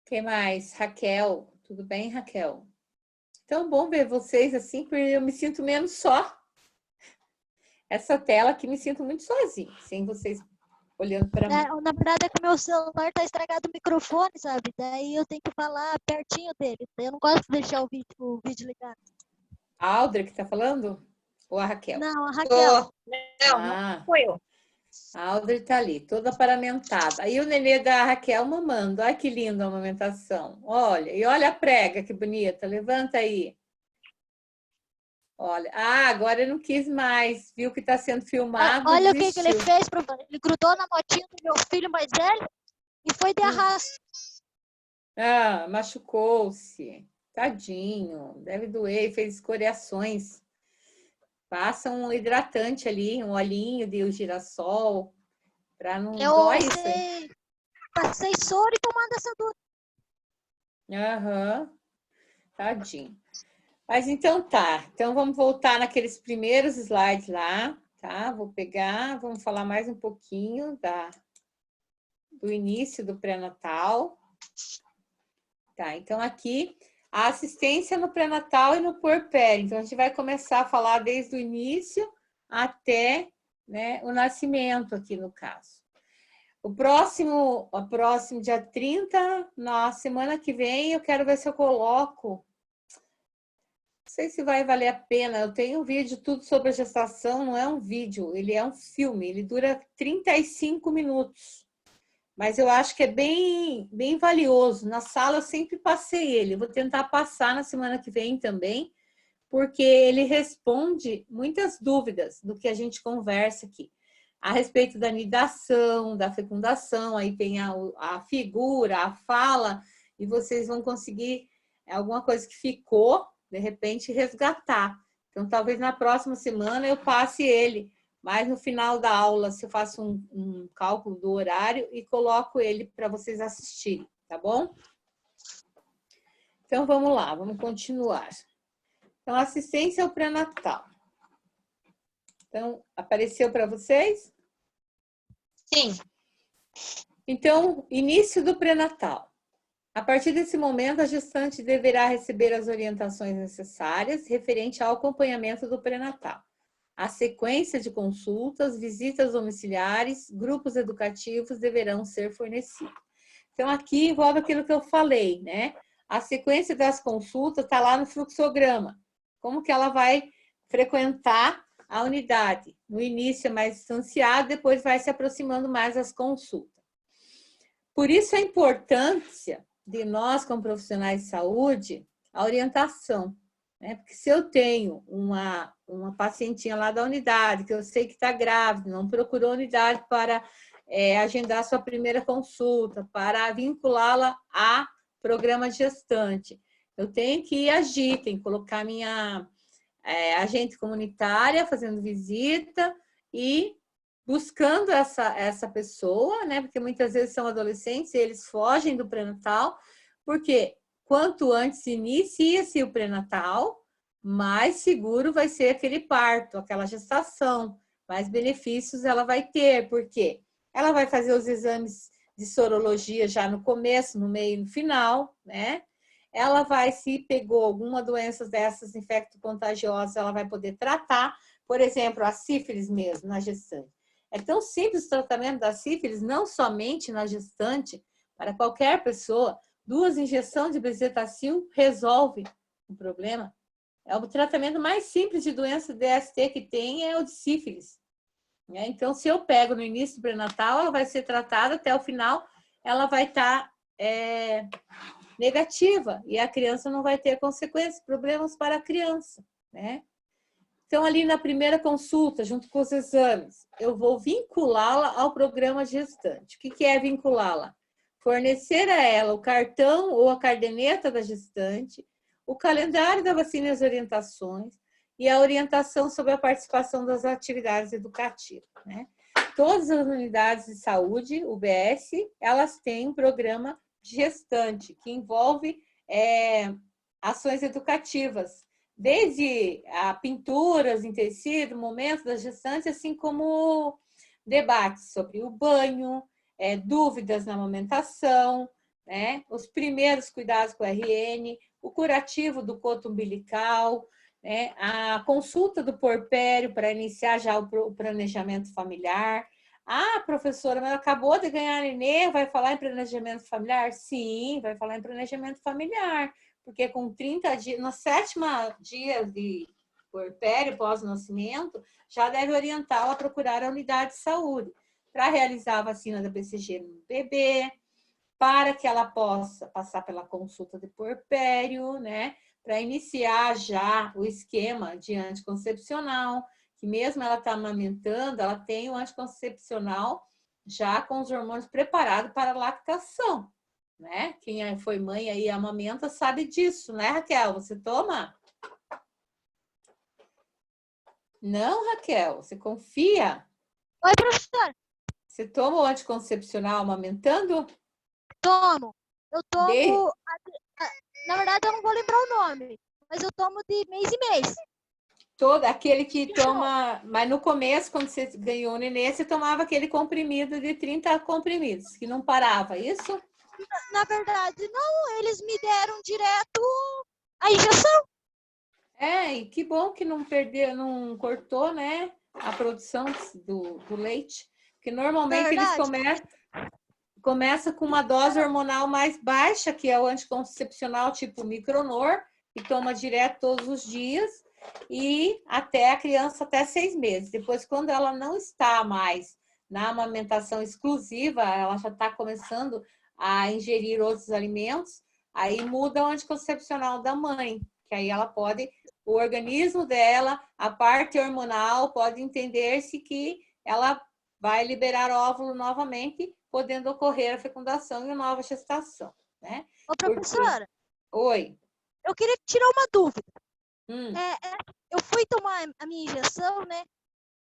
Quem mais? Raquel. Tudo bem, Raquel? Tão bom ver vocês assim, porque eu me sinto menos só. Essa tela aqui me sinto muito sozinha, sem vocês olhando para mim. Na verdade é que o meu celular tá estragado o microfone, sabe? Daí eu tenho que falar pertinho dele. Eu não gosto de deixar o vídeo ligado. A Audrey que tá falando? Ou a Raquel? Não, a Raquel. Não foi eu. A Audrey tá ali, toda paramentada. Aí o nenê da Raquel mamando. Olha que linda a amamentação. Olha, e olha a prega, que bonita. Levanta aí. Olha. Ah, agora eu não quis mais. Viu que tá sendo filmado. Olha o que ele fez, professor. Ele grudou na motinha do meu filho mais velho e foi de arrasto. Ah, machucou-se. Tadinho. Deve doer, fez escoriações. Passa um hidratante ali, um olhinho de girassol, para não doer isso. Passei soro e tomando essa dor. Aham. Tadinho. Mas então tá. Então vamos voltar naqueles primeiros slides lá, tá? Vou pegar, vamos falar mais um pouquinho do início do pré-natal. Tá, então aqui a assistência no pré-natal e no puerpério. Então, a gente vai começar a falar desde o início até, né, o nascimento aqui, no caso. O próximo dia 30, na semana que vem, eu quero ver se eu coloco. Não sei se vai valer a pena. Eu tenho um vídeo tudo sobre a gestação, não é um vídeo, ele é um filme. Ele dura 35 minutos. Mas eu acho que é bem valioso. Na sala eu sempre passei ele. Vou tentar passar na semana que vem também, porque ele responde muitas dúvidas do que a gente conversa aqui. A respeito da nidação, da fecundação, aí tem a figura, a fala, e vocês vão conseguir alguma coisa que ficou, de repente, resgatar. Então, talvez na próxima semana eu passe ele. Mas no final da aula, se eu faço um cálculo do horário e coloco ele para vocês assistirem, tá bom? Então, vamos lá, vamos continuar. Então, assistência ao pré-natal. Então, apareceu para vocês? Sim. Então, início do pré-natal. A partir desse momento, a gestante deverá receber as orientações necessárias referente ao acompanhamento do pré-natal. A sequência de consultas, visitas domiciliares, grupos educativos deverão ser fornecidos. Então, aqui envolve aquilo que eu falei, né? A sequência das consultas está lá no fluxograma. Como que ela vai frequentar a unidade? No início é mais distanciado, depois vai se aproximando mais das consultas. Por isso a importância de nós, como profissionais de saúde, a orientação. Né? Porque se eu tenho uma pacientinha lá da unidade, que eu sei que está grávida, não procurou a unidade para agendar sua primeira consulta, para vinculá-la a programa gestante, eu tenho que agir, tenho que colocar minha agente comunitária fazendo visita e buscando essa pessoa, né? Porque muitas vezes são adolescentes e eles fogem do pré-natal, porque quanto antes inicia-se o pré-natal, mais seguro vai ser aquele parto, aquela gestação, mais benefícios ela vai ter, porque ela vai fazer os exames de sorologia já no começo, no meio e no final, né? Ela vai, se pegou alguma doença dessas infecto-contagiosas, ela vai poder tratar, por exemplo, a sífilis mesmo, na gestante. É tão simples o tratamento da sífilis, não somente na gestante, para qualquer pessoa, 2 injeções de bezetacil resolve o problema. É o tratamento mais simples de doença DST que tem, é o de sífilis. Então, se eu pego no início do pré-natal, ela vai ser tratada até o final, ela vai estar negativa e a criança não vai ter consequências, problemas para a criança, né? Então, ali na primeira consulta, junto com os exames, eu vou vinculá-la ao programa gestante. O que é vinculá-la? Fornecer a ela o cartão ou a caderneta da gestante, o calendário da vacina e as orientações, e a orientação sobre a participação das atividades educativas, né? Todas as unidades de saúde, UBS, elas têm um programa gestante, que envolve ações educativas, desde pinturas em tecido, momentos da gestante, assim como debates sobre o banho, dúvidas na amamentação, né? Os primeiros cuidados com o RN, o curativo do coto umbilical, né? A consulta do puerpério para iniciar já o planejamento familiar. Ah, professora, mas acabou de ganhar nenê, vai falar em planejamento familiar? Sim, vai falar em planejamento familiar, porque com 30 dias, no 7º dia de puerpério, pós-nascimento, já deve orientá-la a procurar a unidade de saúde para realizar a vacina da BCG no bebê, para que ela possa passar pela consulta de puerpério, né? Para iniciar já o esquema de anticoncepcional, que mesmo ela está amamentando, ela tem o anticoncepcional já com os hormônios preparados para a lactação, né? Quem foi mãe aí e amamenta sabe disso, né, Raquel? Você toma? Não, Raquel, você confia? Oi, professora. Você toma o anticoncepcional amamentando? Tomo. Eu tomo... Na verdade, eu não vou lembrar o nome, mas eu tomo de mês em mês. Todo, aquele que toma... Mas no começo, quando você ganhou o nenê, você tomava aquele comprimido de 30 comprimidos, que não parava, isso? Na verdade, não. Eles me deram direto a injeção. E que bom que não perdeu, não cortou, né, a produção do leite. Porque normalmente eles começam com uma dose hormonal mais baixa, que é o anticoncepcional tipo Micronor, que toma direto todos os dias, e até a criança até 6 meses. Depois, quando ela não está mais na amamentação exclusiva, ela já está começando a ingerir outros alimentos, aí muda o anticoncepcional da mãe, que aí ela pode, o organismo dela, a parte hormonal, pode entender-se que ela vai liberar óvulo novamente, podendo ocorrer a fecundação e a nova gestação, né? Ô, professora. Oi. Eu queria tirar uma dúvida. Eu fui tomar a minha injeção, né?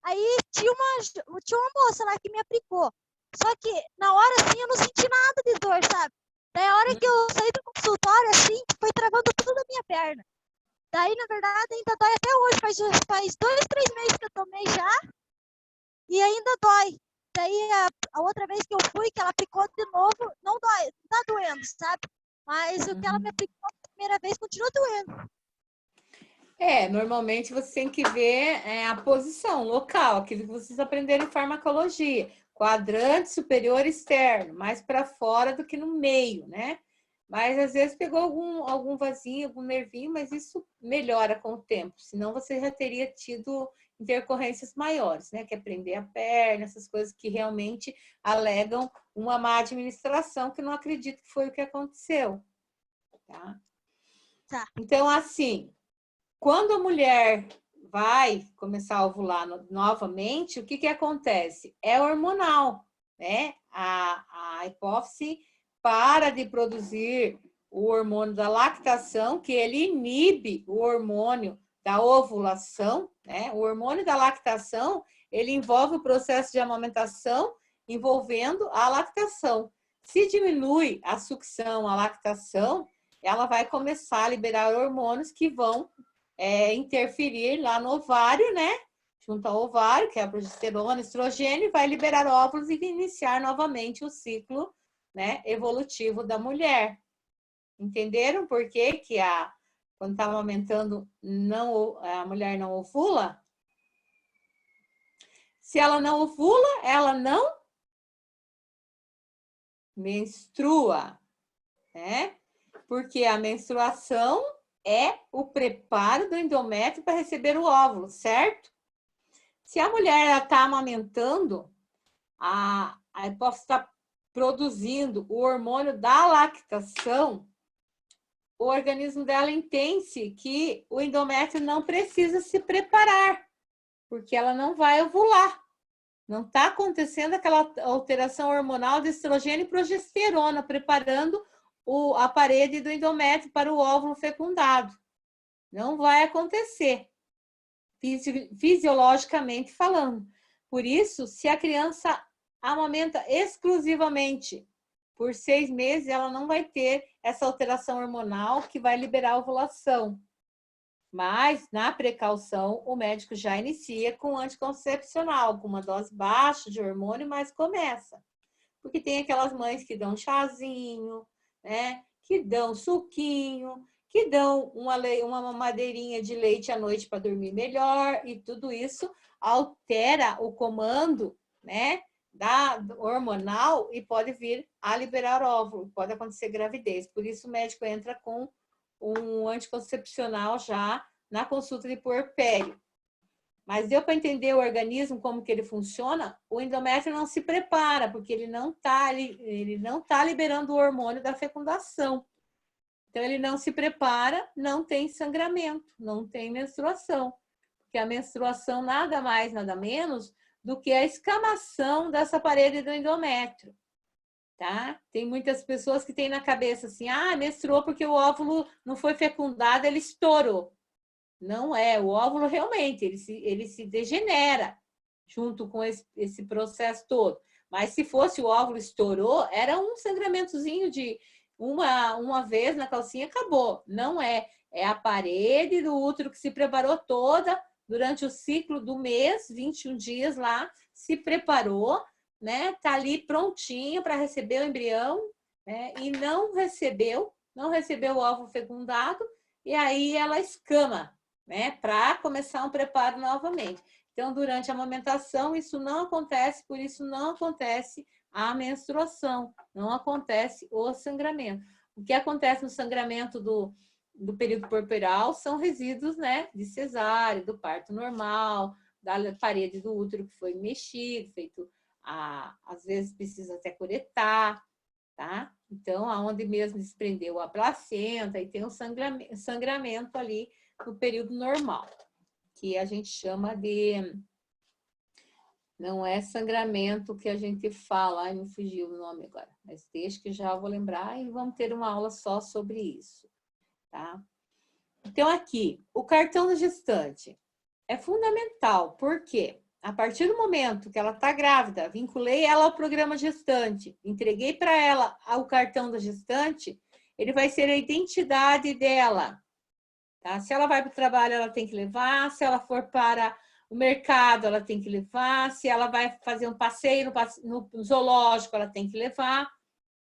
Aí tinha uma moça lá que me aplicou. Só que na hora, assim, eu não senti nada de dor, sabe? Daí a hora que eu saí do consultório, assim, foi travando tudo a minha perna. Daí, na verdade, ainda dói até hoje. Faz 2, 3 meses que eu tomei já. E ainda dói. Daí, a outra vez que eu fui, que ela aplicou de novo, não dói. Não tá doendo, sabe? Mas o que ela me aplicou a primeira vez continua doendo. Normalmente você tem que ver a posição local, aquilo que vocês aprenderam em farmacologia. Quadrante superior externo, mais para fora do que no meio, né? Mas às vezes pegou algum vasinho, algum nervinho, mas isso melhora com o tempo. Senão você já teria tido intercorrências maiores, né? Que é prender a perna, essas coisas que realmente alegam uma má administração, que não acredito que foi o que aconteceu. Tá? Então, assim, quando a mulher vai começar a ovular novamente, o que acontece? É hormonal, né? A hipófise para de produzir o hormônio da lactação, que ele inibe o hormônio da ovulação, né? O hormônio da lactação, ele envolve o processo de amamentação, envolvendo a lactação. Se diminui a sucção, a lactação, ela vai começar a liberar hormônios que vão interferir lá no ovário, né? Junto ao ovário, que é a progesterona, estrogênio, vai liberar óvulos e iniciar novamente o ciclo, né, evolutivo da mulher. Entenderam por que quando está amamentando, a mulher não ovula? Se ela não ovula, ela não menstrua, né? Porque a menstruação é o preparo do endométrio para receber o óvulo, certo? Se a mulher está amamentando, a hipófise está produzindo o hormônio da lactação, o organismo dela entende que o endométrio não precisa se preparar, porque ela não vai ovular. Não está acontecendo aquela alteração hormonal de estrogênio e progesterona, preparando a parede do endométrio para o óvulo fecundado. Não vai acontecer, fisiologicamente falando. Por isso, se a criança amamenta exclusivamente por 6 meses, ela não vai ter essa alteração hormonal que vai liberar a ovulação. Mas, na precaução, o médico já inicia com anticoncepcional, com uma dose baixa de hormônio, mas começa. Porque tem aquelas mães que dão chazinho, né? Que dão suquinho, que dão uma mamadeirinha de leite à noite para dormir melhor, e tudo isso altera o comando, né? Hormonal e pode vir a liberar óvulo, pode acontecer gravidez. Por isso o médico entra com um anticoncepcional já na consulta de puerpério. Mas deu para entender o organismo, como que ele funciona? O endométrio não se prepara, porque ele não tá liberando o hormônio da fecundação. Então, ele não se prepara, não tem sangramento, não tem menstruação. Porque a menstruação nada mais, nada menos do que a escamação dessa parede do endométrio. Tá? Tem muitas pessoas que têm na cabeça assim, menstruou porque o óvulo não foi fecundado, ele estourou. Não é, o óvulo realmente, ele se degenera junto com esse processo todo. Mas se fosse o óvulo estourou, era um sangramentozinho de uma vez na calcinha, acabou. Não é, é a parede do útero que se preparou toda durante o ciclo do mês, 21 dias lá, se preparou, né? Tá ali prontinha para receber o embrião, né? E não recebeu o óvulo fecundado, e aí ela escama, né? Para começar um preparo novamente. Então, durante a amamentação, isso não acontece, por isso não acontece a menstruação, não acontece o sangramento. O que acontece no sangramento do período puerperal são resíduos, né? De cesárea, do parto normal, da parede do útero que foi mexido, feito às vezes precisa até curetar, tá? Então, aonde mesmo desprendeu a placenta e tem um sangramento ali no período normal, que a gente chama de... Não é sangramento que a gente fala, ai, me fugiu o nome agora, mas deixa que já vou lembrar e vamos ter uma aula só sobre isso, tá? Então, aqui, o cartão da gestante é fundamental, porque a partir do momento que ela está grávida, vinculei ela ao programa gestante, entreguei para ela o cartão da gestante, ele vai ser a identidade dela. Tá? Se ela vai para o trabalho, ela tem que levar, se ela for para o mercado, ela tem que levar, se ela vai fazer um passeio no zoológico, ela tem que levar.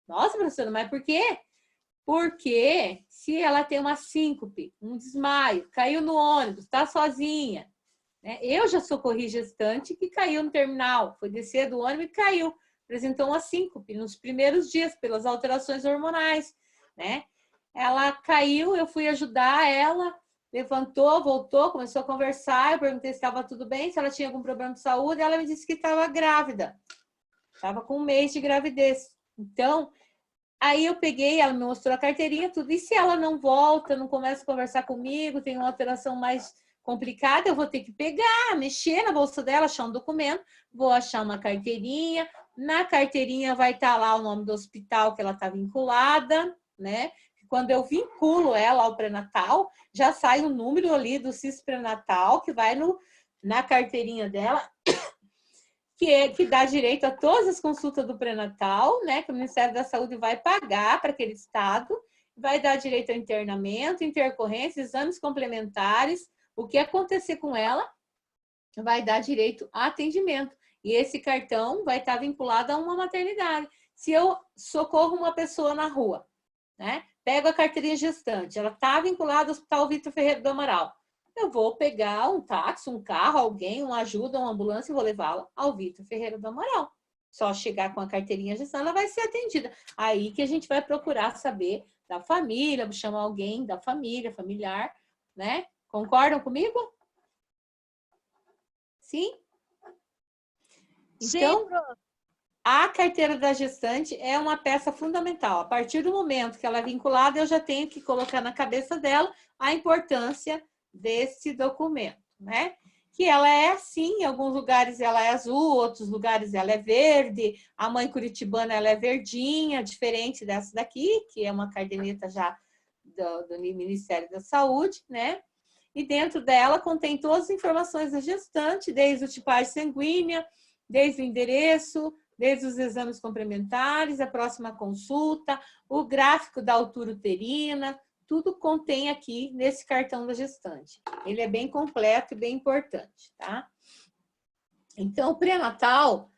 Nossa, professora, mas por quê? Porque se ela tem uma síncope, um desmaio, caiu no ônibus, está sozinha, né? Eu já socorri gestante que caiu no terminal, foi descer do ônibus e caiu, apresentou uma síncope nos primeiros dias, pelas alterações hormonais, né? Ela caiu, eu fui ajudar ela, levantou, voltou, começou a conversar, eu perguntei se estava tudo bem, se ela tinha algum problema de saúde, ela me disse que estava grávida, estava com 1 mês de gravidez. Então, aí eu peguei, ela me mostrou a carteirinha, tudo, e se ela não volta, não começa a conversar comigo, tem uma alteração mais complicada, eu vou ter que pegar, mexer na bolsa dela, achar um documento, vou achar uma carteirinha, na carteirinha vai estar lá o nome do hospital que ela está vinculada, né? Quando eu vinculo ela ao pré-natal, já sai o número ali do CIS pré-natal, que vai na carteirinha dela, que dá direito a todas as consultas do pré-natal, né? Que o Ministério da Saúde vai pagar para aquele estado, vai dar direito ao internamento, intercorrência, exames complementares, o que acontecer com ela vai dar direito a atendimento. E esse cartão vai estar vinculado a uma maternidade. Se eu socorro uma pessoa na rua, né? Pego a carteirinha gestante, ela está vinculada ao Hospital Vitor Ferreira do Amaral. Eu vou pegar um táxi, um carro, alguém, uma ajuda, uma ambulância e vou levá-la ao Vitor Ferreira do Amaral. só chegar com a carteirinha de gestão, ela vai ser atendida. Aí que a gente vai procurar saber da família, chamar alguém da família, familiar, né? Concordam comigo? Sim? Então, Sim, prof. a carteira da gestante é uma peça fundamental. A partir do momento que ela é vinculada, eu já tenho que colocar na cabeça dela a importância desse documento, né? Que ela é assim, em alguns lugares ela é azul, outros lugares ela é verde, a mãe curitibana ela é verdinha, diferente dessa daqui, que é uma caderneta já do Ministério da Saúde, né? E dentro dela contém todas as informações da gestante, desde o tipagem sanguínea, desde o endereço, desde os exames complementares, a próxima consulta, o gráfico da altura uterina, tudo contém aqui nesse cartão da gestante. Ele é bem completo e bem importante, tá? Então, o pré-natal,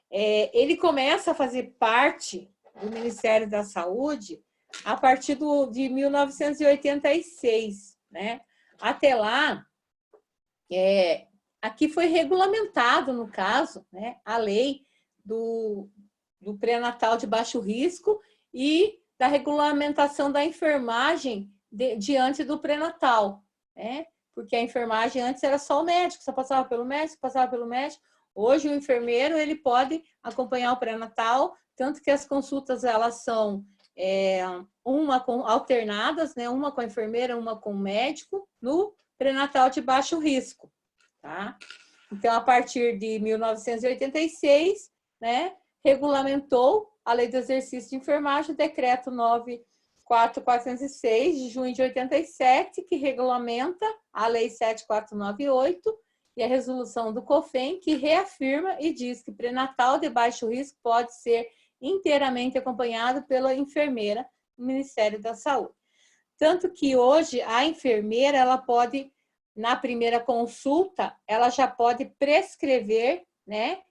ele começa a fazer parte do Ministério da Saúde a partir de 1986, né? Até lá, aqui foi regulamentado, no caso, né, a lei do pré-natal de baixo risco e da regulamentação da enfermagem diante do pré-natal, né? Porque a enfermagem antes era só o médico, só passava pelo médico, passava pelo médico. Hoje o enfermeiro ele pode acompanhar o pré-natal, tanto que as consultas elas são alternadas, né? Uma com a enfermeira, uma com o médico, no pré-natal de baixo risco, tá? Então, a partir de 1986, né, regulamentou a Lei do Exercício de Enfermagem, o Decreto 9.406, de junho de 87, que regulamenta a Lei 7.498 e a resolução do COFEM, que reafirma e diz que pré-natal de baixo risco pode ser inteiramente acompanhado pela enfermeira do Ministério da Saúde. Tanto que hoje a enfermeira, ela pode, na primeira consulta, ela já pode prescrever, né,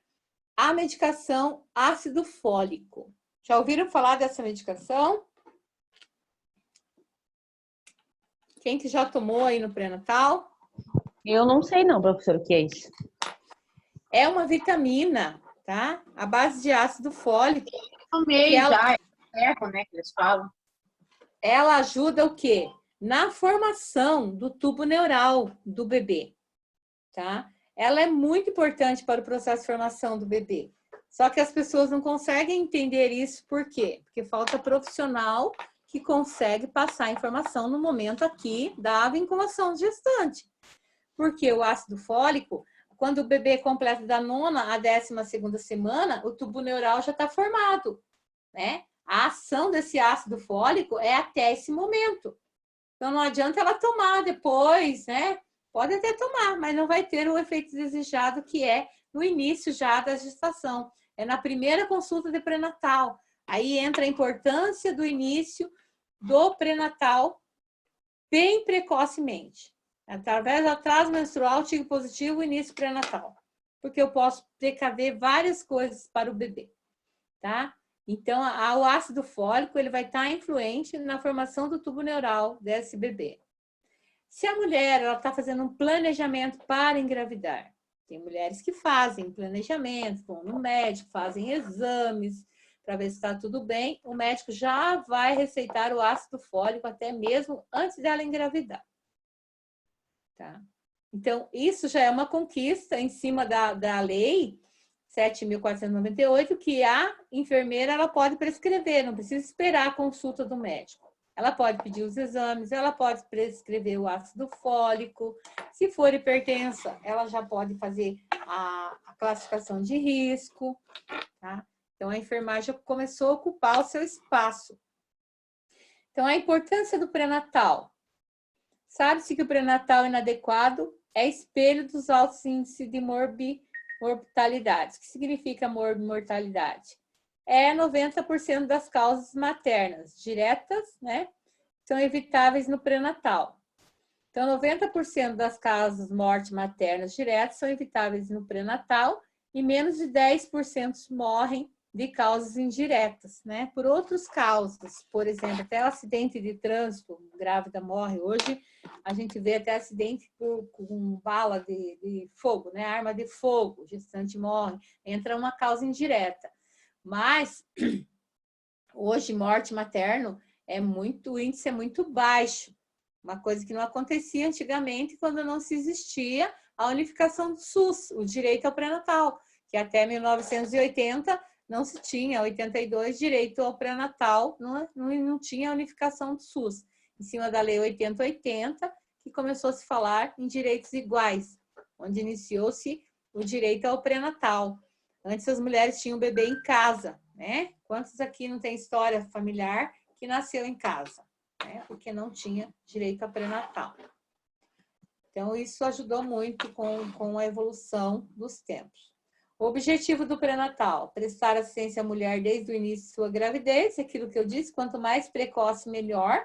a medicação ácido fólico. Já ouviram falar dessa medicação? Quem que já tomou aí no pré-natal? Eu não sei não, professor, o que é isso? É uma vitamina, tá? À base de ácido fólico. Tomei já, né, que eles falam. Ela ajuda o quê? Na formação do tubo neural do bebê, tá? Ela é muito importante para o processo de formação do bebê. Só que as pessoas não conseguem entender isso, por quê? Porque falta profissional que consegue passar a informação no momento aqui da vinculação gestante. Porque o ácido fólico, quando o bebê completa da 9ª à 12ª semana, o tubo neural já está formado, né? A ação desse ácido fólico é até esse momento. Então, não adianta ela tomar depois, né? Pode até tomar, mas não vai ter o efeito desejado, que é no início já da gestação. É na primeira consulta de pré-natal. Aí entra a importância do início do pré-natal bem precocemente. Através do atraso menstrual, tive positivo, início pré-natal. Porque eu posso precaver várias coisas para o bebê, tá? Então, o ácido fólico ele vai estar influente na formação do tubo neural desse bebê. Se a mulher está fazendo um planejamento para engravidar, tem mulheres que fazem planejamento, vão no médico, fazem exames para ver se está tudo bem, o médico já vai receitar o ácido fólico até mesmo antes dela engravidar. Tá? Então, isso já é uma conquista em cima da lei 7.498, que a enfermeira ela pode prescrever, não precisa esperar a consulta do médico. Ela pode pedir os exames, ela pode prescrever o ácido fólico. Se for hipertensa, ela já pode fazer a classificação de risco. Tá? Então, a enfermagem começou a ocupar o seu espaço. Então, a importância do pré-natal. Sabe-se que o pré-natal inadequado é espelho dos altos índices de mortalidade. O que significa mortalidade? É 90% das causas maternas diretas, né? São evitáveis no pré-natal. Então, 90% das causas mortes maternas diretas são evitáveis no pré-natal e menos de 10% morrem de causas indiretas, né? Por outras causas, por exemplo, até o acidente de trânsito, grávida morre. Hoje a gente vê até acidente com bala de fogo, né? Arma de fogo, gestante morre, entra uma causa indireta. Mas hoje morte materno o índice é muito baixo, uma coisa que não acontecia antigamente quando não se existia a unificação do SUS, o direito ao pré-natal, que até 1980 não se tinha, 82, direito ao pré-natal, não tinha a unificação do SUS. Em cima da Lei 8080, que começou a se falar em direitos iguais, onde iniciou-se o direito ao pré-natal. Antes as mulheres tinham bebê em casa, né? Quantos aqui não tem história familiar que nasceu em casa, né? Porque não tinha direito ao pré-natal. Então, isso ajudou muito com a evolução dos tempos. O objetivo do pré-natal, prestar assistência à mulher desde o início de sua gravidez, aquilo que eu disse, quanto mais precoce, melhor,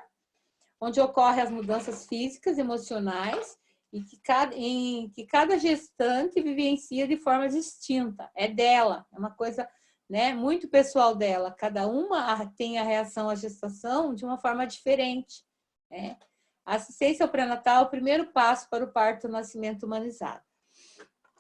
onde ocorrem as mudanças físicas, emocionais, e que cada gestante vivencia de forma distinta, é dela, é uma coisa, né, muito pessoal dela, cada uma tem a reação à gestação de uma forma diferente, né? A assistência ao pré-natal é o primeiro passo para o parto e o nascimento humanizado.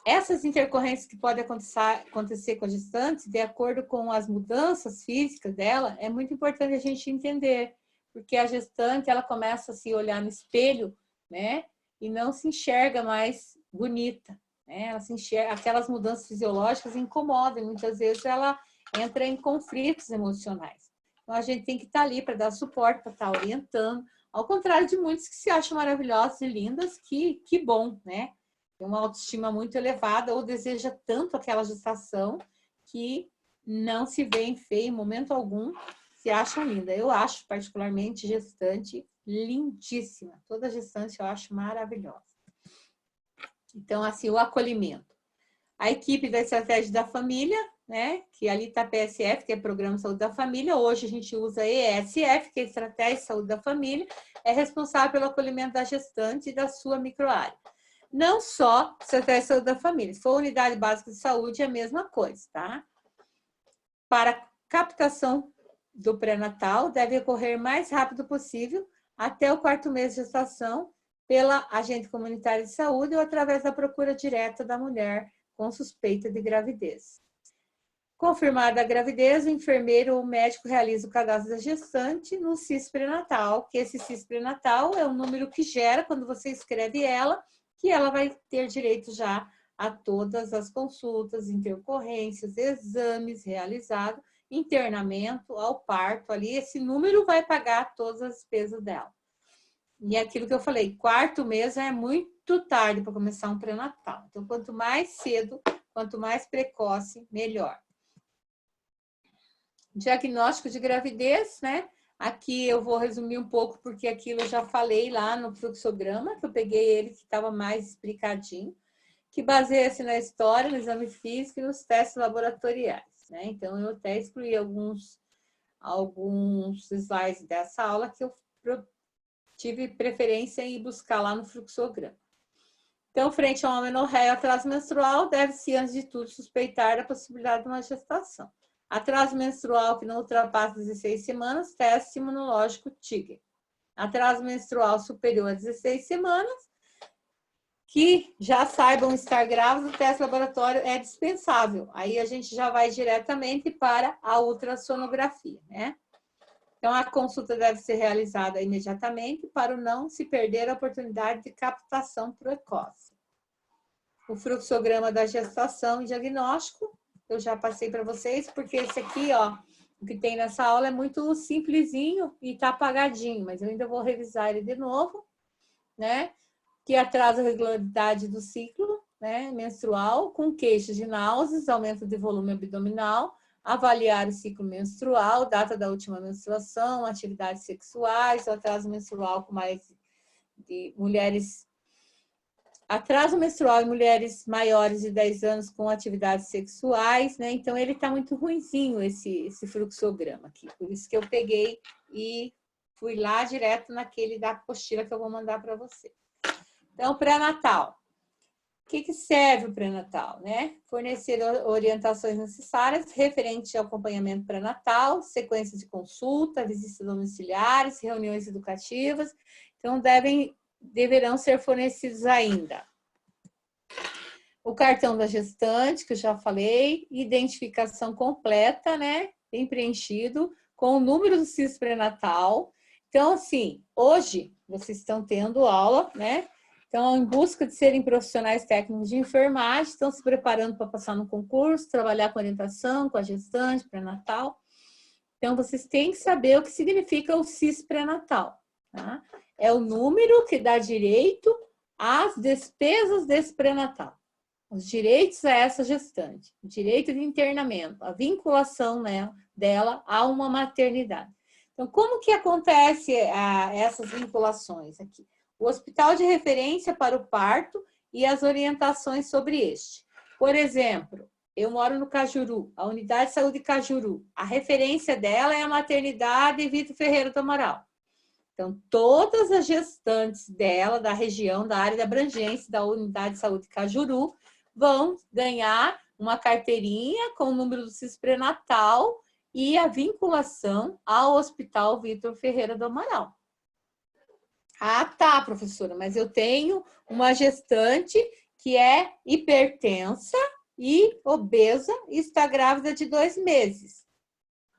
Essas intercorrências que podem acontecer com a gestante, de acordo com as mudanças físicas dela, é muito importante a gente entender, porque a gestante, ela começa a se olhar no espelho, né, e não se enxerga mais bonita, né, ela se enxerga, aquelas mudanças fisiológicas incomodam, e muitas vezes ela entra em conflitos emocionais. Então, a gente tem que estar ali para dar suporte, para estar orientando, ao contrário de muitos que se acham maravilhosas e lindas, que bom, né? Tem uma autoestima muito elevada ou deseja tanto aquela gestação que não se veem feia em momento algum, se acham linda. Eu acho particularmente gestante lindíssima. Toda gestante eu acho maravilhosa. Então, assim, o acolhimento. A equipe da Estratégia da Família, né? Que ali está a PSF, que é Programa de Saúde da Família. Hoje a gente usa a ESF, que é Estratégia de Saúde da Família, é responsável pelo acolhimento da gestante e da sua microárea. Não só Estratégia de Saúde da Família. Se for unidade básica de saúde, é a mesma coisa, tá? Para captação do pré-natal, deve ocorrer o mais rápido possível, até o 4º mês de gestação, pela agente comunitária de saúde ou através da procura direta da mulher com suspeita de gravidez. Confirmada a gravidez, o enfermeiro ou o médico realiza o cadastro da gestante no CIS pré-natal, que esse CIS pré-natal é o número que gera quando você escreve ela, que ela vai ter direito já a todas as consultas, intercorrências, exames realizados, internamento, ao parto ali, esse número vai pagar todas as despesas dela. E aquilo que eu falei, 4º mês é muito tarde para começar um pré-natal. Então, quanto mais cedo, quanto mais precoce, melhor. Diagnóstico de gravidez, né? Aqui eu vou resumir um pouco, porque aquilo eu já falei lá no fluxograma, que eu peguei ele que estava mais explicadinho, que baseia-se na história, no exame físico e nos testes laboratoriais, né? Então, eu até excluí alguns slides dessa aula que eu tive preferência em buscar lá no fluxograma. Então, frente a uma amenorreia ou atraso menstrual, deve-se, antes de tudo, suspeitar a possibilidade de uma gestação. Atraso menstrual que não ultrapassa 16 semanas, teste imunológico TIGER. Atraso menstrual superior a 16 semanas, que já saibam estar grávidos, o teste laboratório é dispensável. Aí a gente já vai diretamente para a ultrassonografia, né? Então, a consulta deve ser realizada imediatamente para não se perder a oportunidade de captação precoce. O fluxograma da gestação e diagnóstico, eu já passei para vocês, porque esse aqui, ó, o que tem nessa aula é muito simplesinho e tá apagadinho, mas eu ainda vou revisar ele de novo, né? Que atrasa a regularidade do ciclo, né, menstrual, com queixas de náuseas, aumento de volume abdominal, avaliar o ciclo menstrual, data da última menstruação, atividades sexuais, atraso menstrual com mais de mulheres... Atraso menstrual em mulheres maiores de 10 anos com atividades sexuais, né? Então, ele está muito ruinzinho, esse fluxograma aqui. Por isso que eu peguei e fui lá direto naquele da apostila que eu vou mandar para você. Então, pré-natal. que serve o pré-natal, né? Fornecer orientações necessárias referentes ao acompanhamento pré-natal, sequência de consulta, visitas domiciliares, reuniões educativas. Então, deverão ser fornecidos ainda o cartão da gestante, que eu já falei, identificação completa, né? Bem preenchido, com o número do CIS pré-natal. Então, assim, hoje vocês estão tendo aula, né? Então, em busca de serem profissionais técnicos de enfermagem, estão se preparando para passar no concurso, trabalhar com orientação, com a gestante, pré-natal. Então, vocês têm que saber o que significa o CIS pré-natal, tá? É o número que dá direito às despesas desse pré-natal. Os direitos a essa gestante, o direito de internamento, a vinculação dela a uma maternidade. Então, como que acontece essas vinculações aqui? O hospital de referência para o parto e as orientações sobre este. Por exemplo, eu moro no Cajuru, a Unidade de Saúde Cajuru. A referência dela é a maternidade Vitor Ferreira do Amaral. Então, todas as gestantes dela, da região, da área de abrangência da Unidade de Saúde Cajuru, vão ganhar uma carteirinha com o número do CIS pré-natal e a vinculação ao Hospital Vitor Ferreira do Amaral. Ah, tá, professora, mas eu tenho uma gestante que é hipertensa e obesa e está grávida de 2 meses.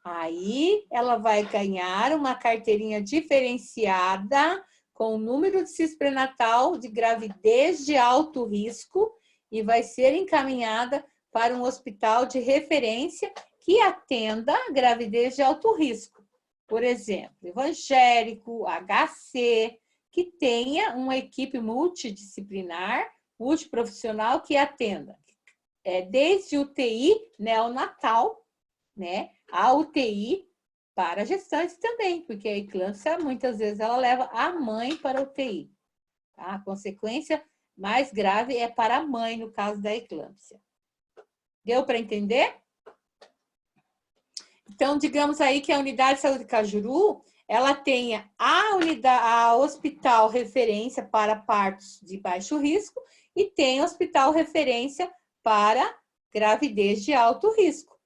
Aí ela vai ganhar uma carteirinha diferenciada com o número de CIS pré-natal de gravidez de alto risco e vai ser encaminhada para um hospital de referência que atenda a gravidez de alto risco. Por exemplo, evangélico, HC, que tenha uma equipe multidisciplinar, multiprofissional que atenda. Desde UTI neonatal, né, a UTI para gestantes também, porque a eclâmpsia, muitas vezes, ela leva a mãe para a UTI. Tá? A consequência mais grave é para a mãe, no caso da eclâmpsia. Deu para entender? Então, digamos aí que a Unidade de Saúde Cajuru, ela tenha a hospital referência para partos de baixo risco e tem hospital referência para gravidez de alto risco.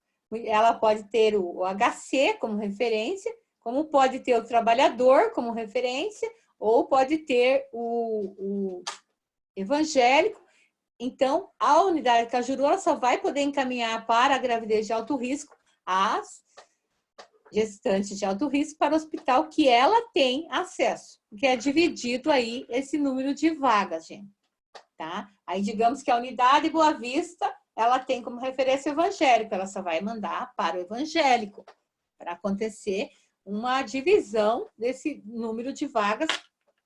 Ela pode ter o HC como referência, como pode ter o trabalhador como referência, ou pode ter o evangélico. Então, a Unidade Cajuru ela só vai poder encaminhar para a gravidez de alto risco as gestantes de alto risco para o hospital que ela tem acesso, que é dividido aí esse número de vagas, gente. Tá? Aí, digamos que a Unidade Boa Vista, ela tem como referência o evangélico, ela só vai mandar para o evangélico, para acontecer uma divisão desse número de vagas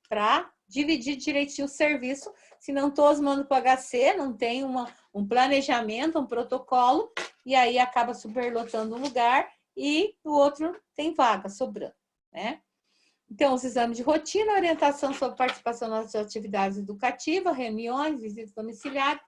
para dividir direitinho o serviço, senão todos mandam para o HC, não tem um planejamento, um protocolo, e aí acaba superlotando um lugar e o outro tem vaga sobrando, né? Então, os exames de rotina, orientação sobre participação nas atividades educativas, reuniões, visitas domiciliares.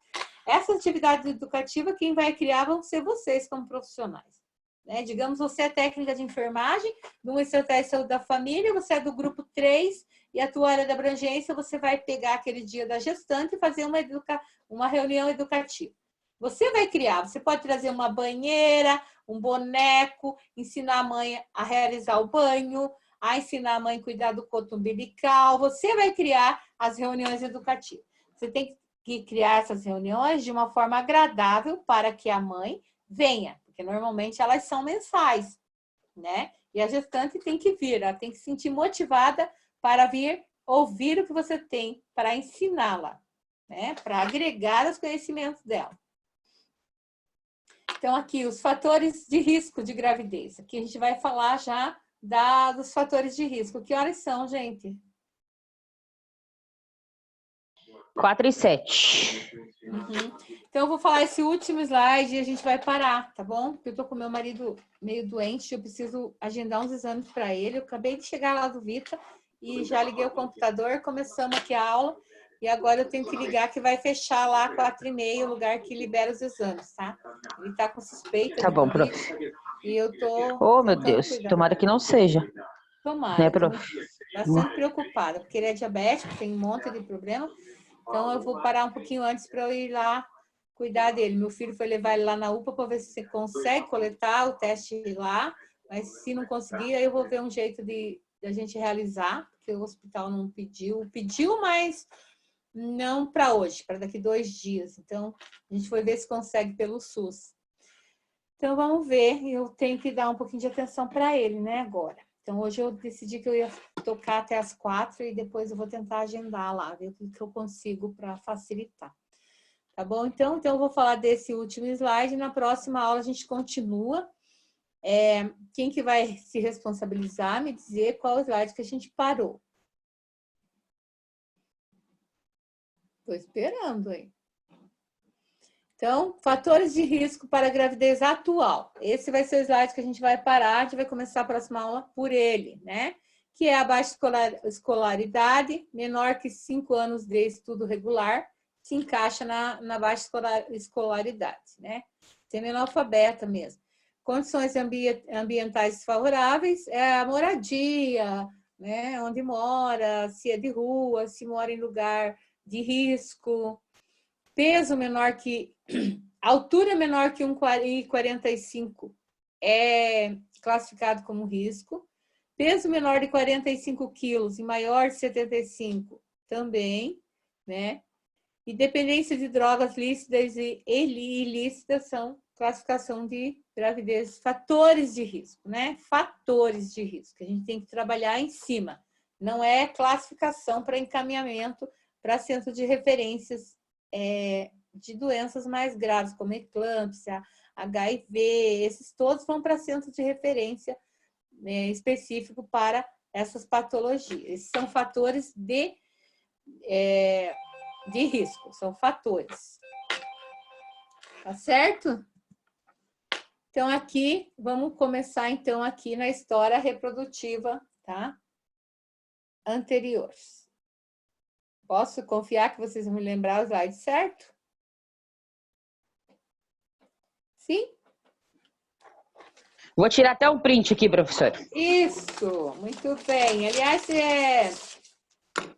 Essas atividades educativas, quem vai criar vão ser vocês como profissionais. Né? Digamos, você é técnica de enfermagem, numa estratégia de saúde da família, você é do grupo 3 e a tua área de abrangência, você vai pegar aquele dia da gestante e fazer uma reunião educativa. Você vai criar, você pode trazer uma banheira, um boneco, ensinar a mãe a realizar o banho, a ensinar a mãe a cuidar do coto umbilical. Você vai criar as reuniões educativas. Você tem que criar essas reuniões de uma forma agradável para que a mãe venha, porque normalmente elas são mensais, né? E a gestante tem que vir, ela tem que se sentir motivada para vir ouvir o que você tem para ensiná-la, né? Para agregar os conhecimentos dela. Então, aqui, os fatores de risco de gravidez. Aqui a gente vai falar já dos fatores de risco. Que horas são, gente? 4h07. Então, eu vou falar esse último slide e a gente vai parar, tá bom? Porque eu tô com meu marido meio doente, eu preciso agendar uns exames para ele. Eu acabei de chegar lá do Vita e já liguei o computador, começamos aqui a aula. E agora eu tenho que ligar que vai fechar lá 4h30, o lugar que libera os exames, tá? Ele tá com suspeita. Tá bom, prof. E eu tô... Oh, meu Deus. Cuidar. Tomara que não seja. Tomara. Né, prof? Tô bastante preocupada, porque ele é diabético, tem um monte de problema. Então, eu vou parar um pouquinho antes para eu ir lá cuidar dele. Meu filho foi levar ele lá na UPA para ver se você consegue coletar o teste lá, mas se não conseguir, aí eu vou ver um jeito de a gente realizar, porque o hospital não pediu. Pediu, mas não para hoje, para daqui 2 dias. Então, a gente foi ver se consegue pelo SUS. Então, vamos ver. Eu tenho que dar um pouquinho de atenção para ele, né, agora. Então, hoje eu decidi que eu ia tocar até as 4 e depois eu vou tentar agendar lá, ver o que eu consigo para facilitar. Tá bom? Então, eu vou falar desse último slide. Na próxima aula, a gente continua. Quem que vai se responsabilizar, me dizer qual slide que a gente parou. Estou esperando aí. Então, fatores de risco para a gravidez atual. Esse vai ser o slide que a gente vai parar, a gente vai começar a próxima aula por ele, né? Que é a baixa escolaridade, menor que 5 anos de estudo regular, se encaixa na baixa escolaridade, né? Semi-analfabeta mesmo. Condições ambientais desfavoráveis é a moradia, né? Onde mora, se é de rua, se mora em lugar de risco. Peso menor que... Altura menor que 1,45 é classificado como risco. Peso menor de 45 quilos e maior de 75 também, né? E dependência de drogas lícitas e ilícitas são classificação de gravidez, fatores de risco, né? Fatores de risco, que a gente tem que trabalhar em cima. Não é classificação para encaminhamento para centro de referências de doenças mais graves, como eclâmpsia, HIV, esses todos vão para centro de referência específico para essas patologias. Esses são fatores de risco, são fatores. Tá certo? Então, aqui, vamos começar, então, aqui na história reprodutiva, tá? Anterior. Posso confiar que vocês vão me lembrar o slide certo? Sim? Vou tirar até um print aqui, professor. Isso, muito bem. Aliás,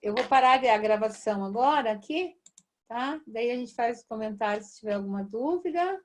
eu vou parar a gravação agora aqui, tá? Daí a gente faz os comentários se tiver alguma dúvida.